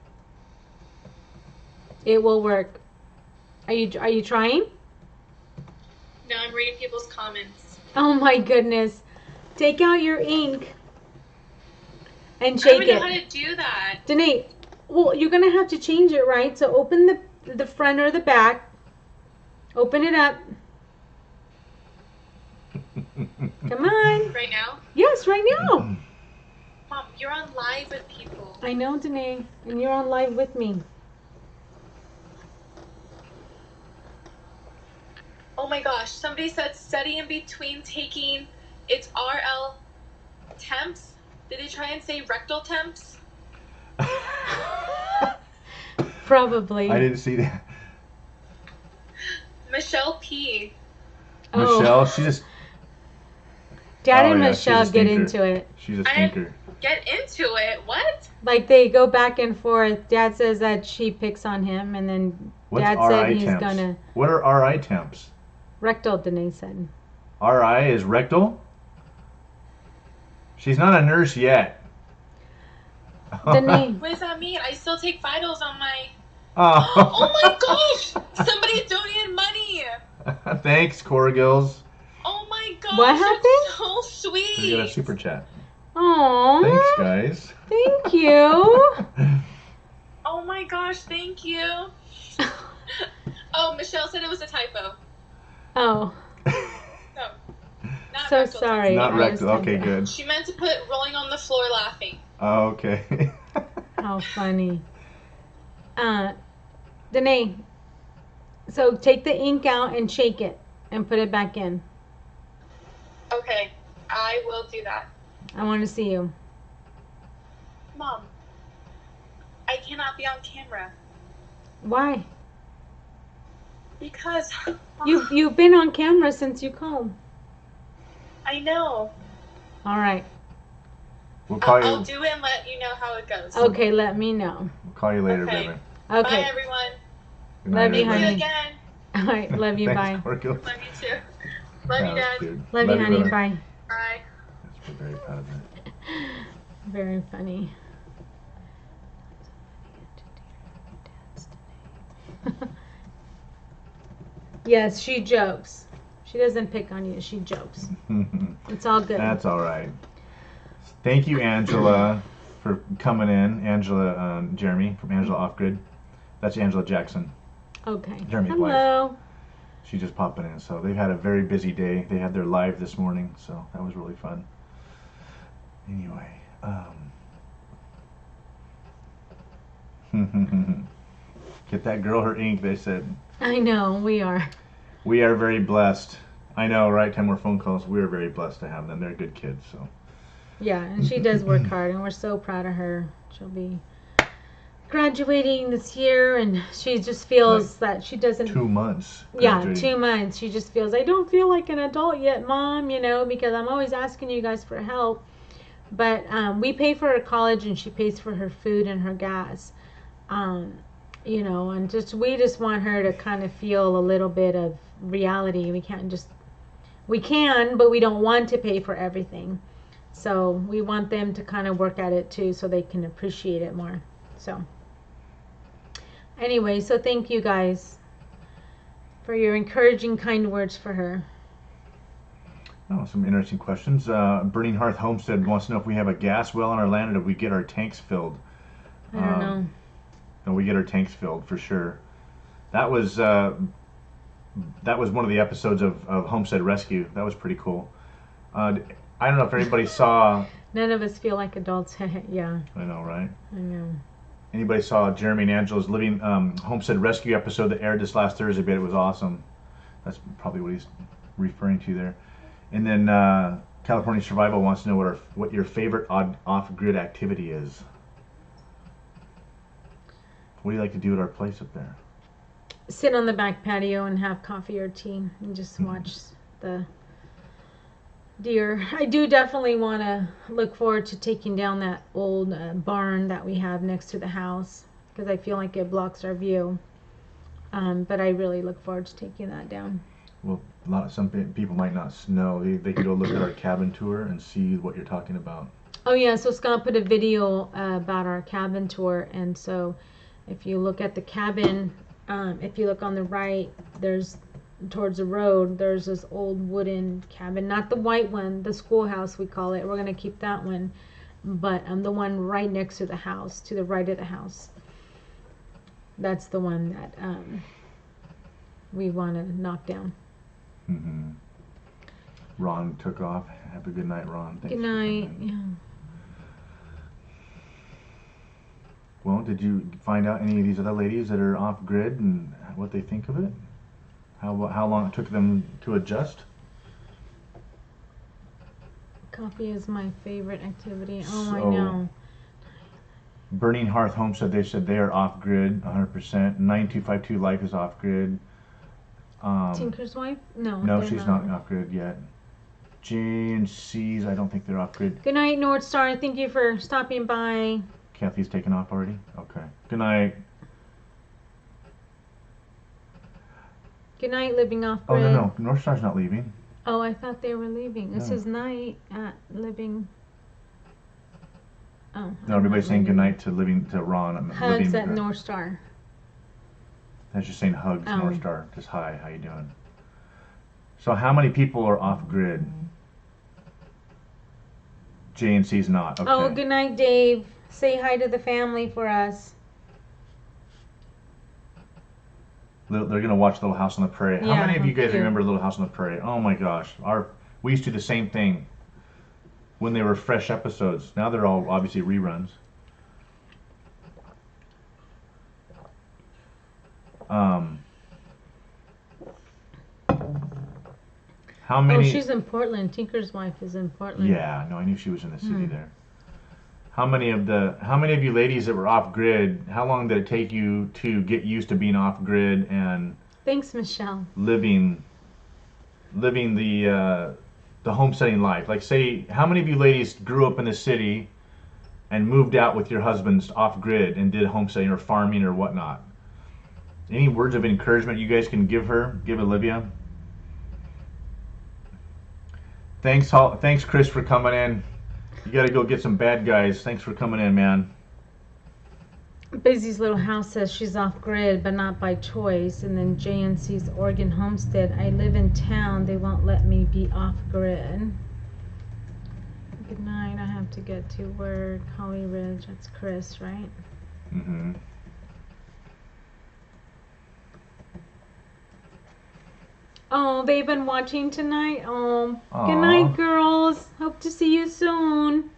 It will work. Are you trying? No, I'm reading people's comments. Oh my goodness. Take out your ink and shake it. I don't know how to do that. Danae, well, you're going to have to change it, right? So open the front or the back. Open it up. Come on. Right now? Yes, right now. Mom, you're on live with people. I know, Danae, and you're on live with me. Oh my gosh, somebody said study in between taking, it's RL temps. Did they try and say rectal temps? Probably. I didn't see that. Michelle P. Michelle, she just... Dad Oh, and yeah, Michelle she's a get stinker. into it. She's a stinker. Get into it. What? Like they go back and forth. Dad says that she picks on him, and then What's Dad RI said he's temps? gonna What are RI temps? rectal. Danae said. RI is rectal? She's not a nurse yet. Danae. What does that mean? I still take vitals on my... Oh. Oh my gosh! Somebody donated money! Thanks, Corgills. Oh my gosh, What happened? that's so sweet! We got a super chat. Aww. Thanks, guys. Thank you. Oh my gosh, thank you. Oh, Michelle said it was a typo. Oh. No. Not So rectal sorry. Not I rectal. was Okay, typing. good. She meant to put rolling on the floor laughing. Oh, okay. How funny. Danae, so take the ink out and shake it and put it back in. Okay, I will do that. I want to see you. Mom, I cannot be on camera. Why? Because You've been on camera since you called. I know. All right. We'll call I'll you. do it and let you know how it goes. Okay, let me know. We'll call you later, Okay. baby. Bye, Okay. everyone. Good Love night, you, Thank everybody. you honey. again. All right. Love you. Thanks, Bye. Corgills. Love you too. Love you, Dad. Dude. Love you, honey. brother. Bye. Bye. Yes, we're very proud of that. Very funny. Yes, she jokes. She doesn't pick on you. She jokes. It's all good. That's all right. Thank you, Angela, for coming in. Angela, Jeremy from Angela Off Grid. That's Angela Jackson. Okay. Jeremy's wife. Hello. She's just popping in. So they've had a very busy day. They had their live this morning, so that was really fun. Anyway, get that girl her ink, they said. I know we are. We are very blessed. I know, right? 10 more phone calls. We are very blessed to have them. They're good kids, so. Yeah, and she does work hard, and we're so proud of her. She'll be graduating this year, and she just feels that she doesn't. 2 months. Yeah, graduating. 2 months. She just feels, I don't feel like an adult yet, Mom, because I'm always asking you guys for help. But we pay for her college, and she pays for her food and her gas. And we just want her to kind of feel a little bit of reality. We can, but we don't want to pay for everything. So we want them to kind of work at it too, so they can appreciate it more. So anyway, so thank you guys for your encouraging, kind words for her. Oh, some interesting questions. Burning Hearth Homestead wants to know if we have a gas well on our land or if we get our tanks filled. I don't know. No, we get our tanks filled for sure. That was one of the episodes of Homestead Rescue. That was pretty cool. I don't know if everybody saw. None of us feel like adults. Yeah, I know, right? I know. Anybody saw Jeremy and Angela's Living Homestead Rescue episode that aired this last Thursday? But it was awesome. That's probably what he's referring to there. And then California Survival wants to know what your favorite off-grid activity is. What do you like to do at our place up there? Sit on the back patio and have coffee or tea and just watch the deer. I do definitely want to look forward to taking down that old barn that we have next to the house because I feel like it blocks our view. But I really look forward to taking that down. Well, some people might not know. They can go look at our cabin tour and see what you're talking about. Oh yeah, so Scott put a video about our cabin tour, and so if you look at the cabin, if you look on the right, there's towards the road, there's this old wooden cabin, not the white one, the schoolhouse we call it. We're gonna keep that one, but the one right next to the house, to the right of the house. That's the one that we want to knock down. Mm-hmm. Ron took off. Have a good night, Ron. Thanks Good night. Yeah. Well, did you find out any of these other ladies that are off grid and what they think of it? How long it took them to adjust? Coffee is my favorite activity. Oh, I So, know. Burning Hearth Homestead, they said they are off grid 100%. 9252 Life is off grid. Tinker's wife? No. No, they're she's not off grid yet. J and C's, I don't think they're off grid. Good night, North Star. Thank you for stopping by. Kathy's taken off already? Okay. Good night. Good night, living off Oh, grid. no. North Star's not leaving. Oh, I thought they were leaving. This No. is night at living. Oh. No, everybody's saying goodnight to Ron. Hugs at North Star. That's just saying hugs, North Star. Just hi, how you doing? So how many people are off grid? JNC's not. Okay. Oh, good night, Dave. Say hi to the family for us. They're gonna watch Little House on the Prairie. How many of you guys remember Little House on the Prairie? Oh my gosh, we used to do the same thing when they were fresh episodes. Now they're all obviously reruns. How many? Oh, she's in Portland. Tinker's wife is in Portland. Yeah, no, I knew she was in the city there. How many of you ladies that were off grid? How long did it take you to get used to being off grid and Thanks, Michelle. living the homesteading life? Like, say, how many of you ladies grew up in the city and moved out with your husbands off grid and did homesteading or farming or whatnot? Any words of encouragement you guys can give Olivia? Thanks, Chris, for coming in. You got to go get some bad guys. Thanks for coming in, man. Busy's Little House says she's off grid, but not by choice. And then JNC's Oregon Homestead. I live in town. They won't let me be off grid. Good night. I have to get to work. Holly Ridge. That's Chris, right? Mm-hmm. Oh, they've been watching tonight. Oh, Aww. Good night, girls. Hope to see you soon.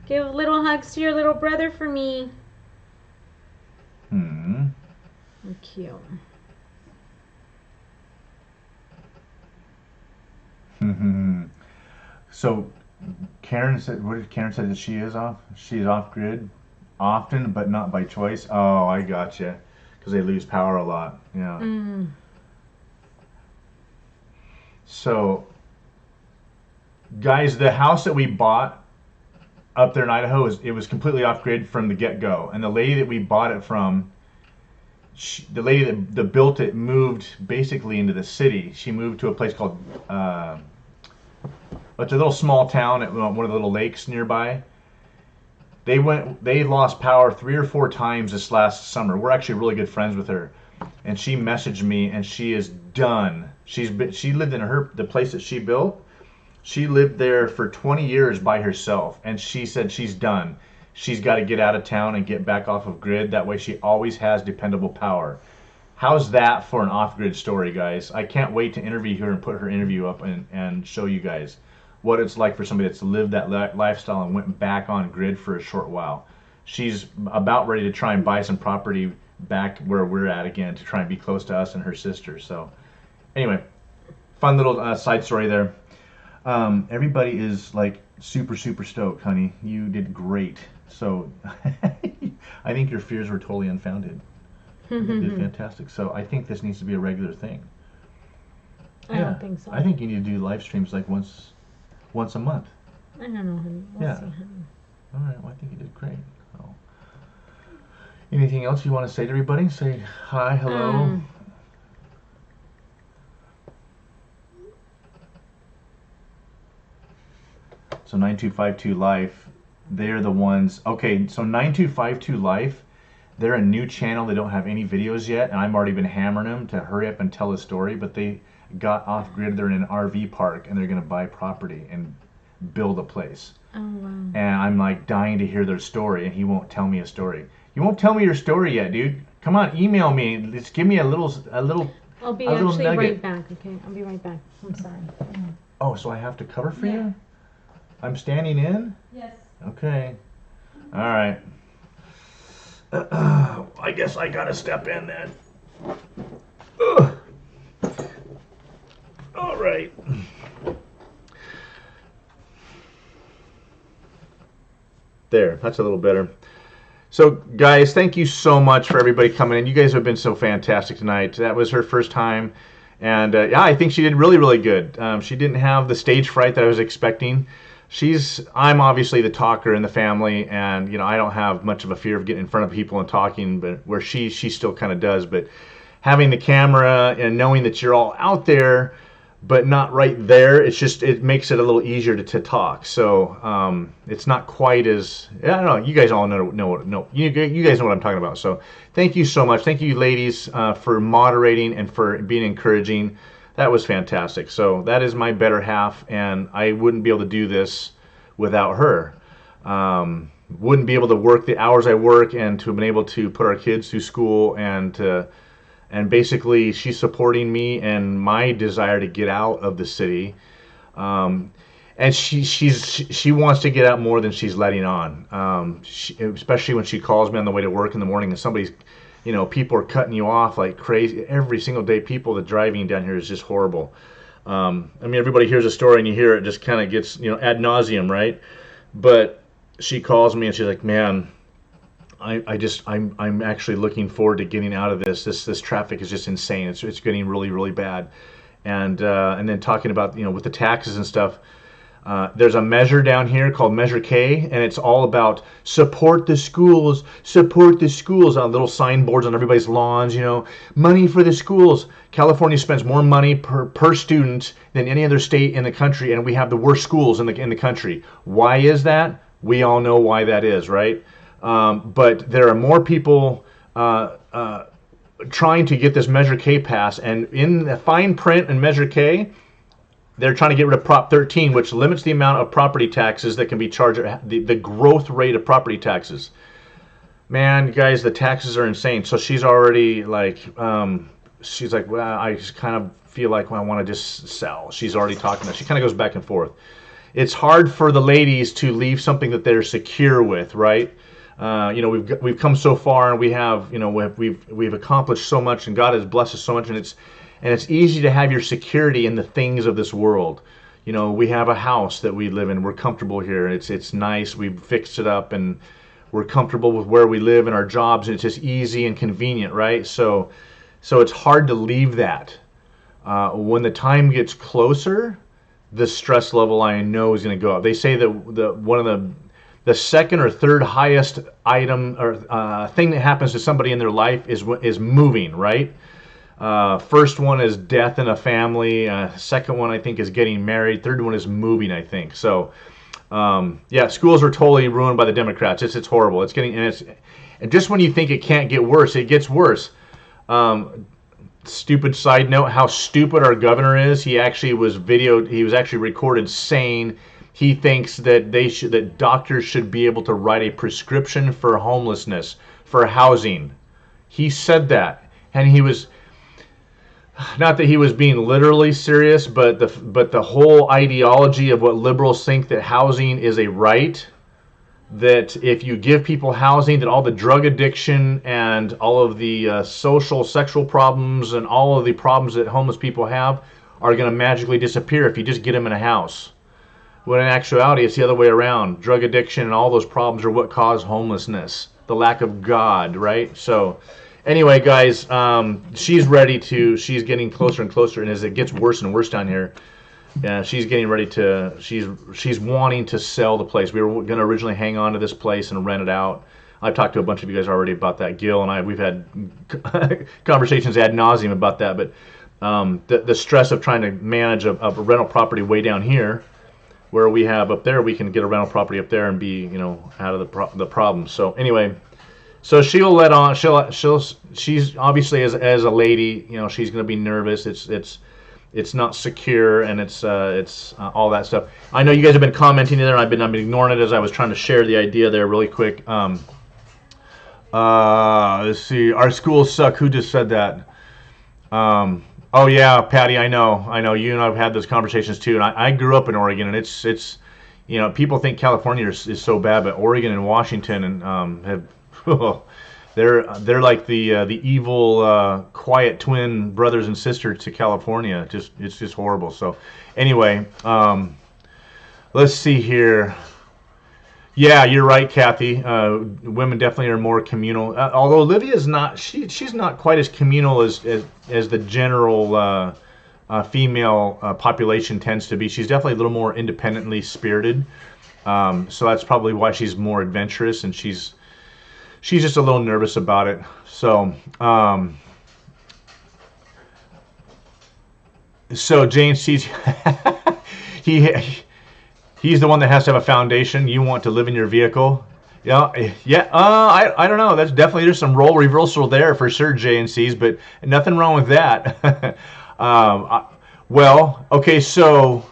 Give little hugs to your little brother for me. Cute. So, Karen said, what did Karen say that she is off? She's off grid often, but not by choice. Oh, I gotcha. Because they lose power a lot. Yeah. So, guys, the house that we bought up there in Idaho, it was completely off grid from the get-go. And the lady that we bought it from, the lady that built it moved basically into the city. She moved to a place called, it's a little small town at one of the little lakes nearby. They lost power 3 or 4 times this last summer. We're actually really good friends with her. And she messaged me, and she is done. She lived in the place that she built. She lived there for 20 years by herself, and she said she's done. She's got to get out of town and get back off of grid. That way she always has dependable power. How's that for an off-grid story, guys? I can't wait to interview her and put her interview up and show you guys what it's like for somebody that's lived that lifestyle and went back on grid for a short while. She's about ready to try and buy some property back where we're at again to try and be close to us and her sister. So anyway, fun little side story there. Everybody is like super stoked, honey. You did great. So I think your fears were totally unfounded. You did fantastic. So I think this needs to be a regular thing. I don't think so. I think you need to do live streams like once a month. I don't know, honey. We'll see, honey. All right. Well, I think you did great. So, anything else you want to say to everybody? Say hi, hello. So 9252 Life, they're the ones. Okay, so 9252 Life, they're a new channel. They don't have any videos yet, and I've already been hammering them to hurry up and tell a story. But they got off grid. They're in an RV park, and they're going to buy property and build a place. Oh wow! And I'm like dying to hear their story, and he won't tell me a story. You won't tell me your story yet, dude. Come on, email me. Just give me a little. I'll be little actually nugget. right back. Okay, I'll be right back. I'm sorry. Oh, so I have to cover for you? I'm standing in? Yes. Okay. All right. I guess I gotta step in then. Ugh. All right. There, that's a little better. So, guys, thank you so much for everybody coming in. You guys have been so fantastic tonight. That was her first time. And, yeah, I think she did really, really good. She didn't have the stage fright that I was expecting. I'm obviously the talker in the family, and, you know, I don't have much of a fear of getting in front of people and talking, but where she still kind of does. But having the camera and knowing that you're all out there but not right there. It's just, it makes it a little easier to talk. So it's not quite as, I don't know. You guys all know you guys know what I'm talking about. So thank you so much. Thank you, ladies, for moderating and for being encouraging. That was fantastic. So that is my better half, and I wouldn't be able to do this without her. Wouldn't be able to work the hours I work, and to have been able to put our kids through school, and basically she's supporting me and my desire to get out of the city. And she wants to get out more than she's letting on. Especially when she calls me on the way to work in the morning, and somebody's, people are cutting you off like crazy every single day. People that driving down here is just horrible. I mean, everybody hears a story and you hear it, just kind of gets, ad nauseum, right? But she calls me and she's like, man, I'm actually looking forward to getting out of this. This traffic is just insane. It's getting really, really bad. And then talking about, with the taxes and stuff, there's a measure down here called Measure K, and it's all about support the schools on little signboards on everybody's lawns, money for the schools. California spends more money per student than any other state in the country, and we have the worst schools in the country. Why is that? We all know why that is, right? But there are more people trying to get this Measure K passed, and in the fine print in Measure K, they're trying to get rid of Prop 13, which limits the amount of property taxes that can be charged, the growth rate of property taxes. Man, guys, the taxes are insane. So she's already like, well, I just kind of feel like I want to just sell. She's already talking. She kind of goes back and forth. It's hard for the ladies to leave something that they're secure with, right? We've come so far, and we have, we've accomplished so much, and God has blessed us so much, and it's easy to have your security in the things of this world. We have a house that we live in. We're comfortable here. It's nice. We've fixed it up, and we're comfortable with where we live and our jobs, and it's just easy and convenient, right? So it's hard to leave that. When the time gets closer, the stress level, I know, is going to go up. They say that one of the second or third highest item or thing that happens to somebody in their life is moving, right? First one is death in a family. Second one, I think, is getting married. Third one is moving, I think. So, schools are totally ruined by the Democrats. It's horrible. And just when you think it can't get worse, it gets worse. Stupid side note: how stupid our governor is. He actually was videoed. He was actually recorded saying he thinks that doctors should be able to write a prescription for homelessness, for housing. He said that, and he was. Not that he was being literally serious, but the whole ideology of what liberals think, that housing is a right, that if you give people housing, that all the drug addiction and all of the sexual problems and all of the problems that homeless people have are going to magically disappear if you just get them in a house. When in actuality, it's the other way around. Drug addiction and all those problems are what cause homelessness, the lack of God, right? So anyway, guys, she's getting closer and closer, and as it gets worse and worse down here, she's getting ready to, she's wanting to sell the place. We were going to originally hang on to this place and rent it out. I've talked to a bunch of you guys already about that. Gil and we've had conversations ad nauseum about that, but the stress of trying to manage a rental property way down here, where we have up there, we can get a rental property up there and be, out of the problem. So anyway, so she'll let on. She's obviously as a lady, she's going to be nervous. It's not secure, and it's all that stuff. I know you guys have been commenting there, and I've been ignoring it as I was trying to share the idea there really quick. Let's see. Our schools suck. Who just said that? Oh yeah, Patty. I know. You and I've had those conversations too. And I grew up in Oregon, and it's people think California is so bad, but Oregon and Washington and have. They're like the evil quiet twin brothers and sisters to California. It's just horrible. So anyway, let's see here. Yeah, you're right, Kathy. Women definitely are more communal. Although Olivia is not, she's not quite as communal as the general female population tends to be. She's definitely a little more independently spirited. So that's probably why she's more adventurous, and she's just a little nervous about it. So, So James sees he he's the one that has to have a foundation. You want to live in your vehicle. Yeah, yeah. I don't know. That's definitely there's some role reversal there for sure, JNCs, but nothing wrong with that. Well, okay, so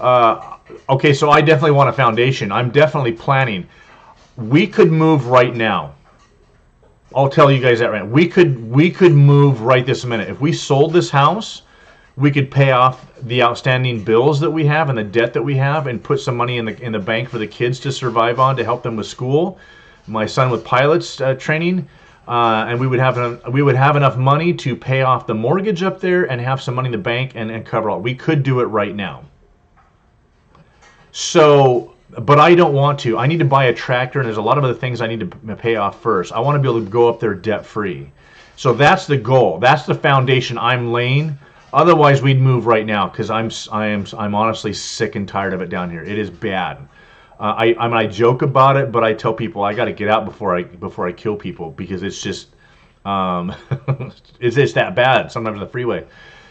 I definitely want a foundation. I'm definitely planning. We could move right now. I'll tell you guys that right now. We could move right this minute. If we sold this house, we could pay off the outstanding bills that we have and the debt that we have, and put some money in the bank for the kids to survive on, to help them with school. My son with pilots training, and we would have enough money to pay off the mortgage up there and have some money in the bank and cover all. We could do it right now. So, but I don't want to. I need to buy a tractor, and there's a lot of other things I need to pay off first. I want to be able to go up there debt free. So that's the goal. That's the foundation I'm laying. Otherwise, we'd move right now, because I'm honestly sick and tired of it down here. It is bad. I joke about it, but I tell people I got to get out before I kill people, because it's just it's that bad sometimes on the freeway.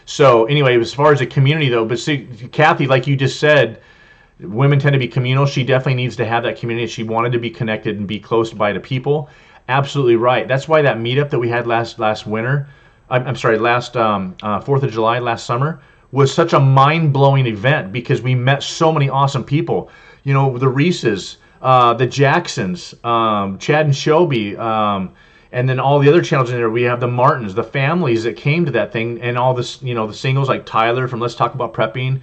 So anyway, as far as the community though, but see, Kathy, like you just said, women tend to be communal. She definitely needs to have that community. She wanted to be connected and be close by to people. Absolutely right. That's why that meetup that we had last winter, I'm sorry, last 4th of July, last summer, was such a mind-blowing event, because we met so many awesome people. You know, the Reeses, the Jacksons, Chad and Shelby, and then all the other channels in there. We have the Martins, the families that came to that thing, and all this, you know, the singles like Tyler from Let's Talk About Prepping.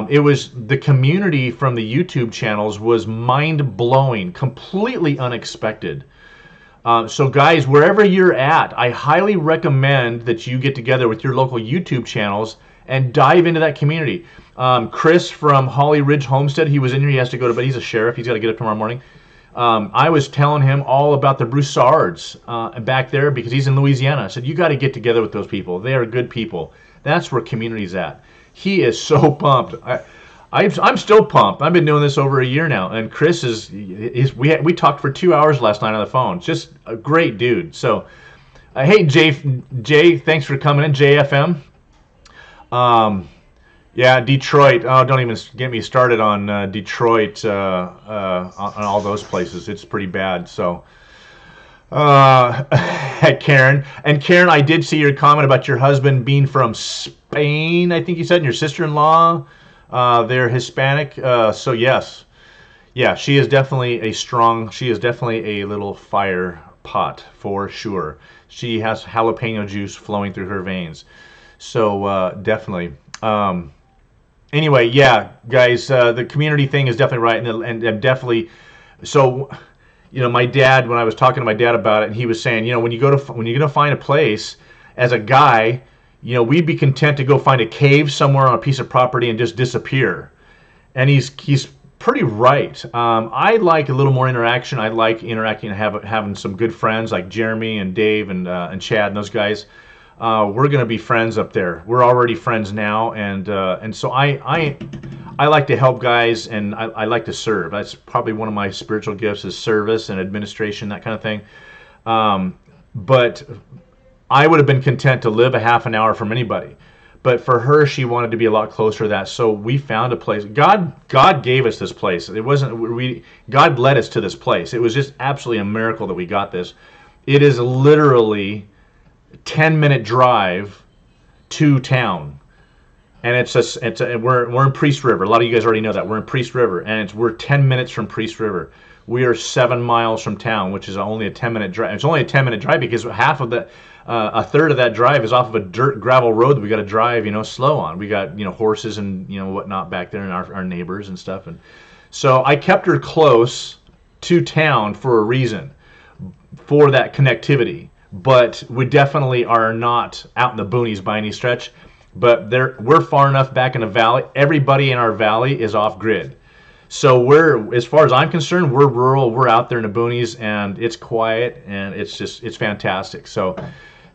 It was the community from the YouTube channels was mind-blowing, completely unexpected. So guys, wherever you're at, I highly recommend that you get together with your local YouTube channels and dive into that community. Chris from Holly Ridge Homestead, he was in here. He has to go to bed. He's a sheriff. He's got to get up tomorrow morning. I was telling him all about the Broussards back there, because he's in Louisiana. I said, you got to get together with those people. They are good people. That's where community's at. He is so pumped. I'm still pumped. I've been doing this over a year now, and Chris we talked for 2 hours last night on the phone. Just a great dude. So, hey Jay, thanks for coming in, JFM. Yeah, Detroit. Oh, don't even get me started on Detroit, on all those places. It's pretty bad. So, Karen, I did see your comment about your husband being from Spain, I think you said, and your sister-in-law, they're Hispanic. So yes, yeah, she is definitely a little fire pot for sure. She has jalapeno juice flowing through her veins. So definitely. Anyway, yeah, guys, the community thing is definitely right, and definitely. So, you know, my dad, when I was talking to my dad about it, and he was saying, you know, when you're gonna find a place, as a guy, you know, we'd be content to go find a cave somewhere on a piece of property and just disappear. And he's pretty right. I like a little more interaction. I like interacting and having some good friends like Jeremy and Dave and Chad and those guys. We're going to be friends up there. We're already friends now, and so I like to help guys, and I like to serve. That's probably one of my spiritual gifts, is service and administration, that kind of thing. But I would have been content to live a half an hour from anybody. But for her, she wanted to be a lot closer to that. So we found a place. God gave us this place. It wasn't God led us to this place. It was just absolutely a miracle that we got this. It is literally 10-minute drive to town, and we're in Priest River. A lot of you guys already know that we're in Priest River, and we're 10 minutes from Priest River. We are 7 miles from town, which is only a 10-minute drive. It's only a 10-minute drive because a third of that drive is off of a dirt gravel road that we got to drive, you know, slow on. We got, you know, horses and, you know, whatnot back there, and our neighbors and stuff. And so I kept her close to town for a reason, for that connectivity. But we definitely are not out in the boonies by any stretch. But we're far enough back in the valley. Everybody in our valley is off grid. So as far as I'm concerned, we're rural. We're out there in the boonies, and it's quiet, and it's fantastic. So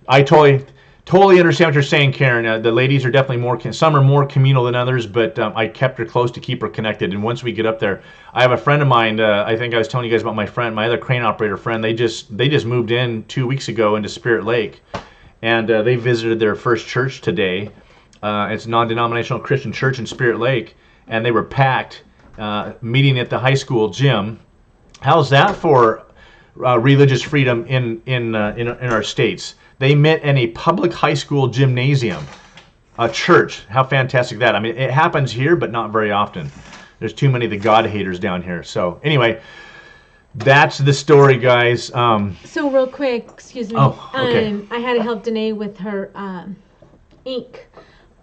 I totally understand what you're saying, Karen. The ladies are definitely some are more communal than others, but I kept her close to keep her connected. And once we get up there, I have a friend of mine. I think I was telling you guys about my other crane operator friend. They just moved in 2 weeks ago into Spirit Lake, and they visited their first church today. It's a non-denominational Christian church in Spirit Lake, and they were packed, meeting at the high school gym. How's that for religious freedom in our states? They met in a public high school gymnasium, a church. How fantastic that! I mean, it happens here, but not very often. There's too many of the God haters down here. So anyway, that's the story, guys. So real quick, excuse me. Oh, okay. I had to help Danae with her ink.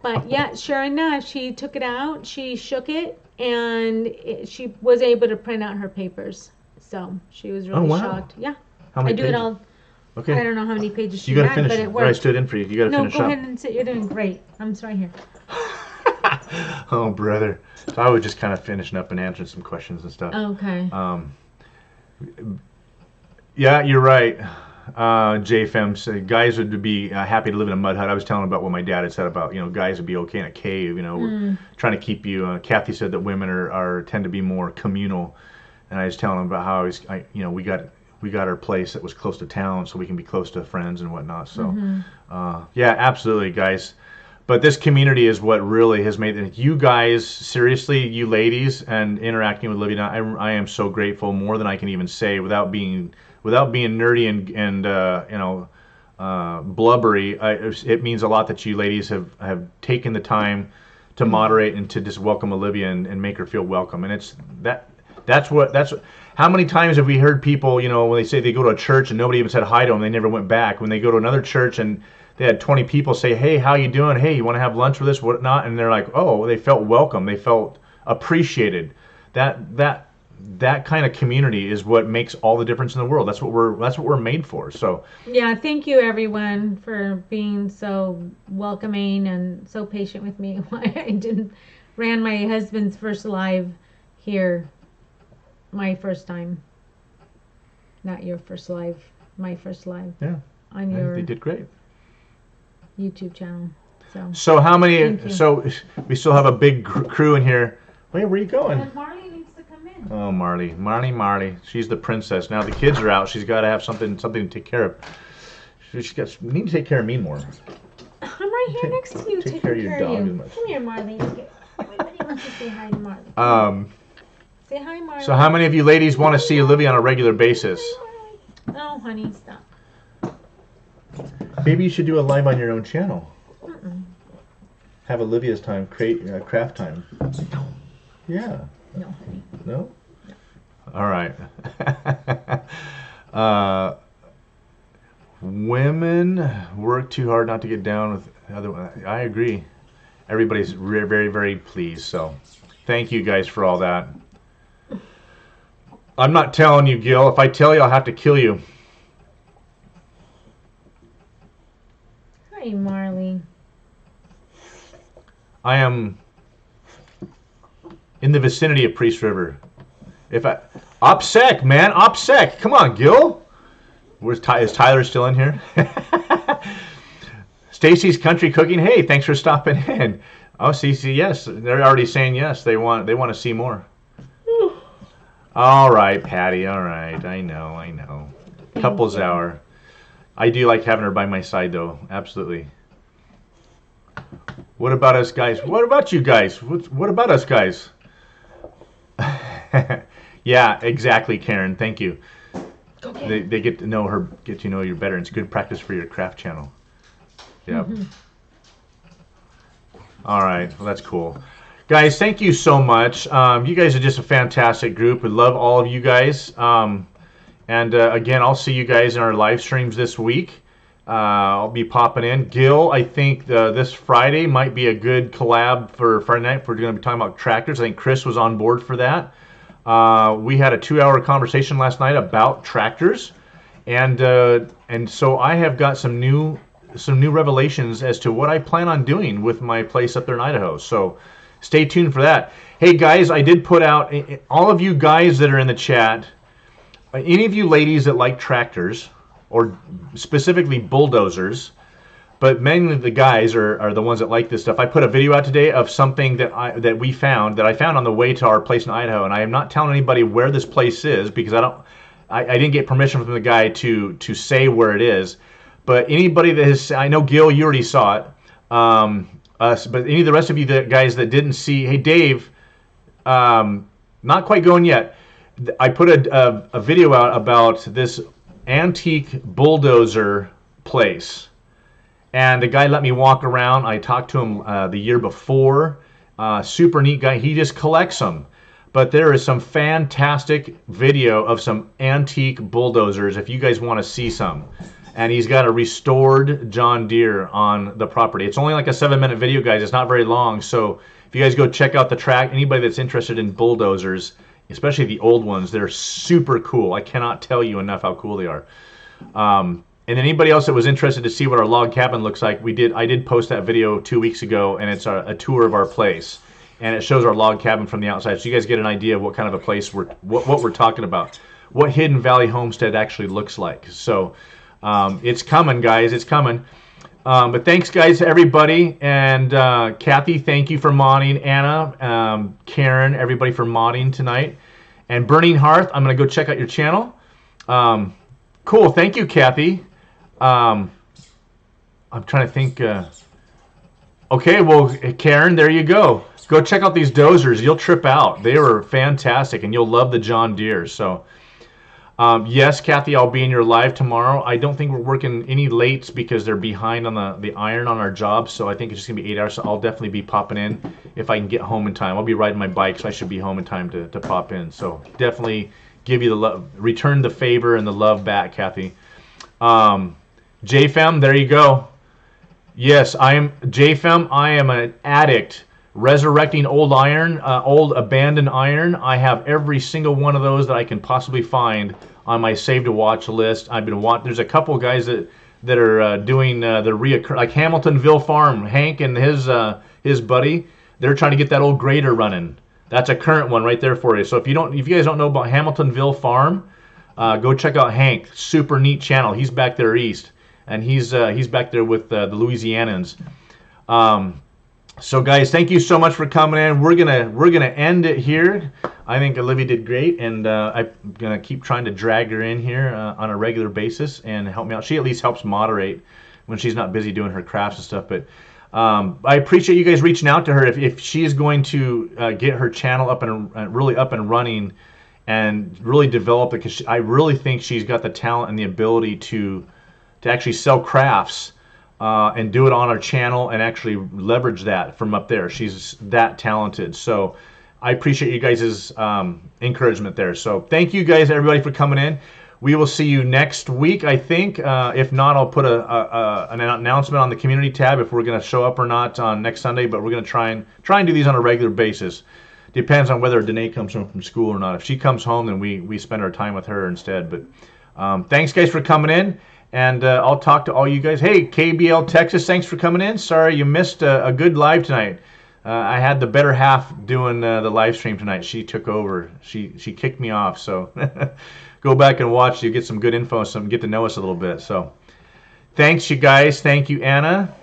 But yeah, sure enough, she took it out, she shook it, and she was able to print out her papers. So she was really shocked. Yeah. How many I do pages? it all. Okay. I don't know how many pages she You got to had, finish but it. it Where I worked. stood in for you. You got to finish No, up. go ahead and sit. You're doing great. I'm right here. Oh, brother. So I was just kind of finishing up and answering some questions and stuff. Okay. Yeah, you're right. JFM said guys would be happy to live in a mud hut. I was telling about what my dad had said about, guys would be okay in a cave. We're trying to keep you. Kathy said that women tend to be more communal, and I was telling him about how we got our place that was close to town, so we can be close to friends and whatnot. So, yeah, absolutely, guys. But this community is what really has made it. You guys, seriously, you ladies, and interacting with Olivia, I am so grateful, more than I can even say, without being nerdy and blubbery. It means a lot that you ladies have taken the time to moderate and to just welcome Olivia and make her feel welcome. And that's how many times have we heard people, when they say they go to a church and nobody even said hi to them, they never went back. When they go to another church and they had 20 people say, hey, how you doing? Hey, you want to have lunch with us? Whatnot? And they're like, oh, they felt welcome. They felt appreciated. That kind of community is what makes all the difference in the world. That's what we're made for. So yeah, thank you everyone for being so welcoming and so patient with me while I ran my husband's first live here, my first time. Not your first live, my first live. Yeah. On your they did great. YouTube channel. So how many? So we still have a big crew in here. Wait, where are you going? Marley needs to come in. Oh, Marley. She's the princess. Now the kids are out. She's got to have something to take care of. We need to take care of me more. I'm right here next to you. Take care of your dog. Come here, Marley. Everybody wants to say hi to Marley. Say hi, Marley. So how many of you ladies want to see Olivia on a regular basis? Oh, honey, stop. Maybe you should do a live on your own channel. Have Olivia's time, craft time. No. Yeah. No, honey. No? All right. Women work too hard not to get down with other. I agree. Everybody's very, very pleased. So, thank you guys for all that. I'm not telling you, Gil. If I tell you, I'll have to kill you. Hi, Marley. I am in the vicinity of Priest River. OPSEC, man, OPSEC. Come on, Gil. Is Tyler still in here? Stacy's Country Cooking. Hey, thanks for stopping in. Oh, CC, yes. They're already saying yes. They want to see more. All right, Patty. All right. I know. Couples hour. I do like having her by my side, though. Absolutely. What about us guys? What about you guys? What about us guys? Yeah, exactly, Karen. Thank you. They get to know her, get to know you better. It's good practice for your craft channel. Yeah. All right. Well, that's cool. Guys, thank you so much. You guys are just a fantastic group. We love all of you guys. Again, I'll see you guys in our live streams this week. I'll be popping in. Gil, I think this Friday might be a good collab for Friday night. We're going to be talking about tractors. I think Chris was on board for that. We had a 2-hour conversation last night about tractors, and so I have got some new revelations as to what I plan on doing with my place up there in Idaho. So stay tuned for that. Hey guys, I did put out, all of you guys that are in the chat, any of you ladies that like tractors, or specifically bulldozers, but mainly the guys are the ones that like this stuff. I put a video out today of something that I found on the way to our place in Idaho, and I am not telling anybody where this place is because I didn't get permission from the guy to say where it is. But anybody that has, I know Gil, you already saw it. but any of the rest of you guys that didn't see, hey Dave, not quite going yet. I put a video out about this antique bulldozer place, and the guy let me walk around. I talked to him the year before. Super neat guy. He just collects them. But there is some fantastic video of some antique bulldozers if you guys want to see some. And he's got a restored John Deere on the property. It's only like a 7-minute video, guys. It's not very long. So if you guys go check out the track, anybody that's interested in bulldozers, especially the old ones, they're super cool. I cannot tell you enough how cool they are. And anybody else that was interested to see what our log cabin looks like, I did post that video 2 weeks ago, and it's a tour of our place. And it shows our log cabin from the outside, so you guys get an idea of what kind of a place what we're talking about, what Hidden Valley Homestead actually looks like. So it's coming, guys. It's coming. But thanks, guys, to everybody. And Kathy, thank you for modding. Anna, Karen, everybody for modding tonight. And Burning Hearth, I'm going to go check out your channel. Cool. Thank you, Kathy. I'm trying to think. Okay, well, Karen, there you go. Go check out these dozers. You'll trip out. They were fantastic, and you'll love the John Deere. So, yes, Kathy, I'll be in your live tomorrow. I don't think we're working any lates because they're behind on the iron on our job. So I think it's just going to be 8 hours. So I'll definitely be popping in if I can get home in time. I'll be riding my bike, so I should be home in time to pop in. So definitely give you the love, return the favor and the love back, Kathy. JFM, there you go. Yes, I am JFM. I am an addict. Resurrecting old iron, old abandoned iron. I have every single one of those that I can possibly find on my save to watch list. I've been There's a couple of guys that are doing the like Hamiltonville Farm. Hank and his buddy, they're trying to get that old grader running. That's a current one right there for you. So if you guys don't know about Hamiltonville Farm, go check out Hank. Super neat channel. He's back there east, and he's back there with the Louisianans. So guys, thank you so much for coming in. We're gonna end it here. I think Olivia did great, and I'm gonna keep trying to drag her in here on a regular basis and help me out. She at least helps moderate when she's not busy doing her crafts and stuff. But I appreciate you guys reaching out to her. If she is going to get her channel up and really up and running, and really develop it, because I really think she's got the talent and the ability to actually sell crafts. And do it on our channel and actually leverage that from up there. She's that talented. So I appreciate you guys' encouragement there. So thank you guys, everybody, for coming in. We will see you next week, I think. If not, I'll put an announcement on the community tab if we're going to show up or not on next Sunday. But we're going to try and do these on a regular basis. Depends on whether Danae comes home from school or not. If she comes home, then we spend our time with her instead. But thanks, guys, for coming in. And I'll talk to all you guys. Hey, KBL Texas, thanks for coming in. Sorry you missed a good live tonight. I had the better half doing the live stream tonight. She took over. She kicked me off. So go back and watch. You get some good info, get to know us a little bit. So thanks, you guys. Thank you, Anna.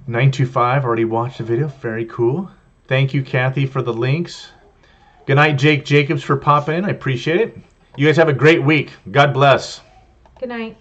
925 already watched the video. Very cool. Thank you, Kathy, for the links. Good night, Jake Jacobs, for popping in. I appreciate it. You guys have a great week. God bless. Good night.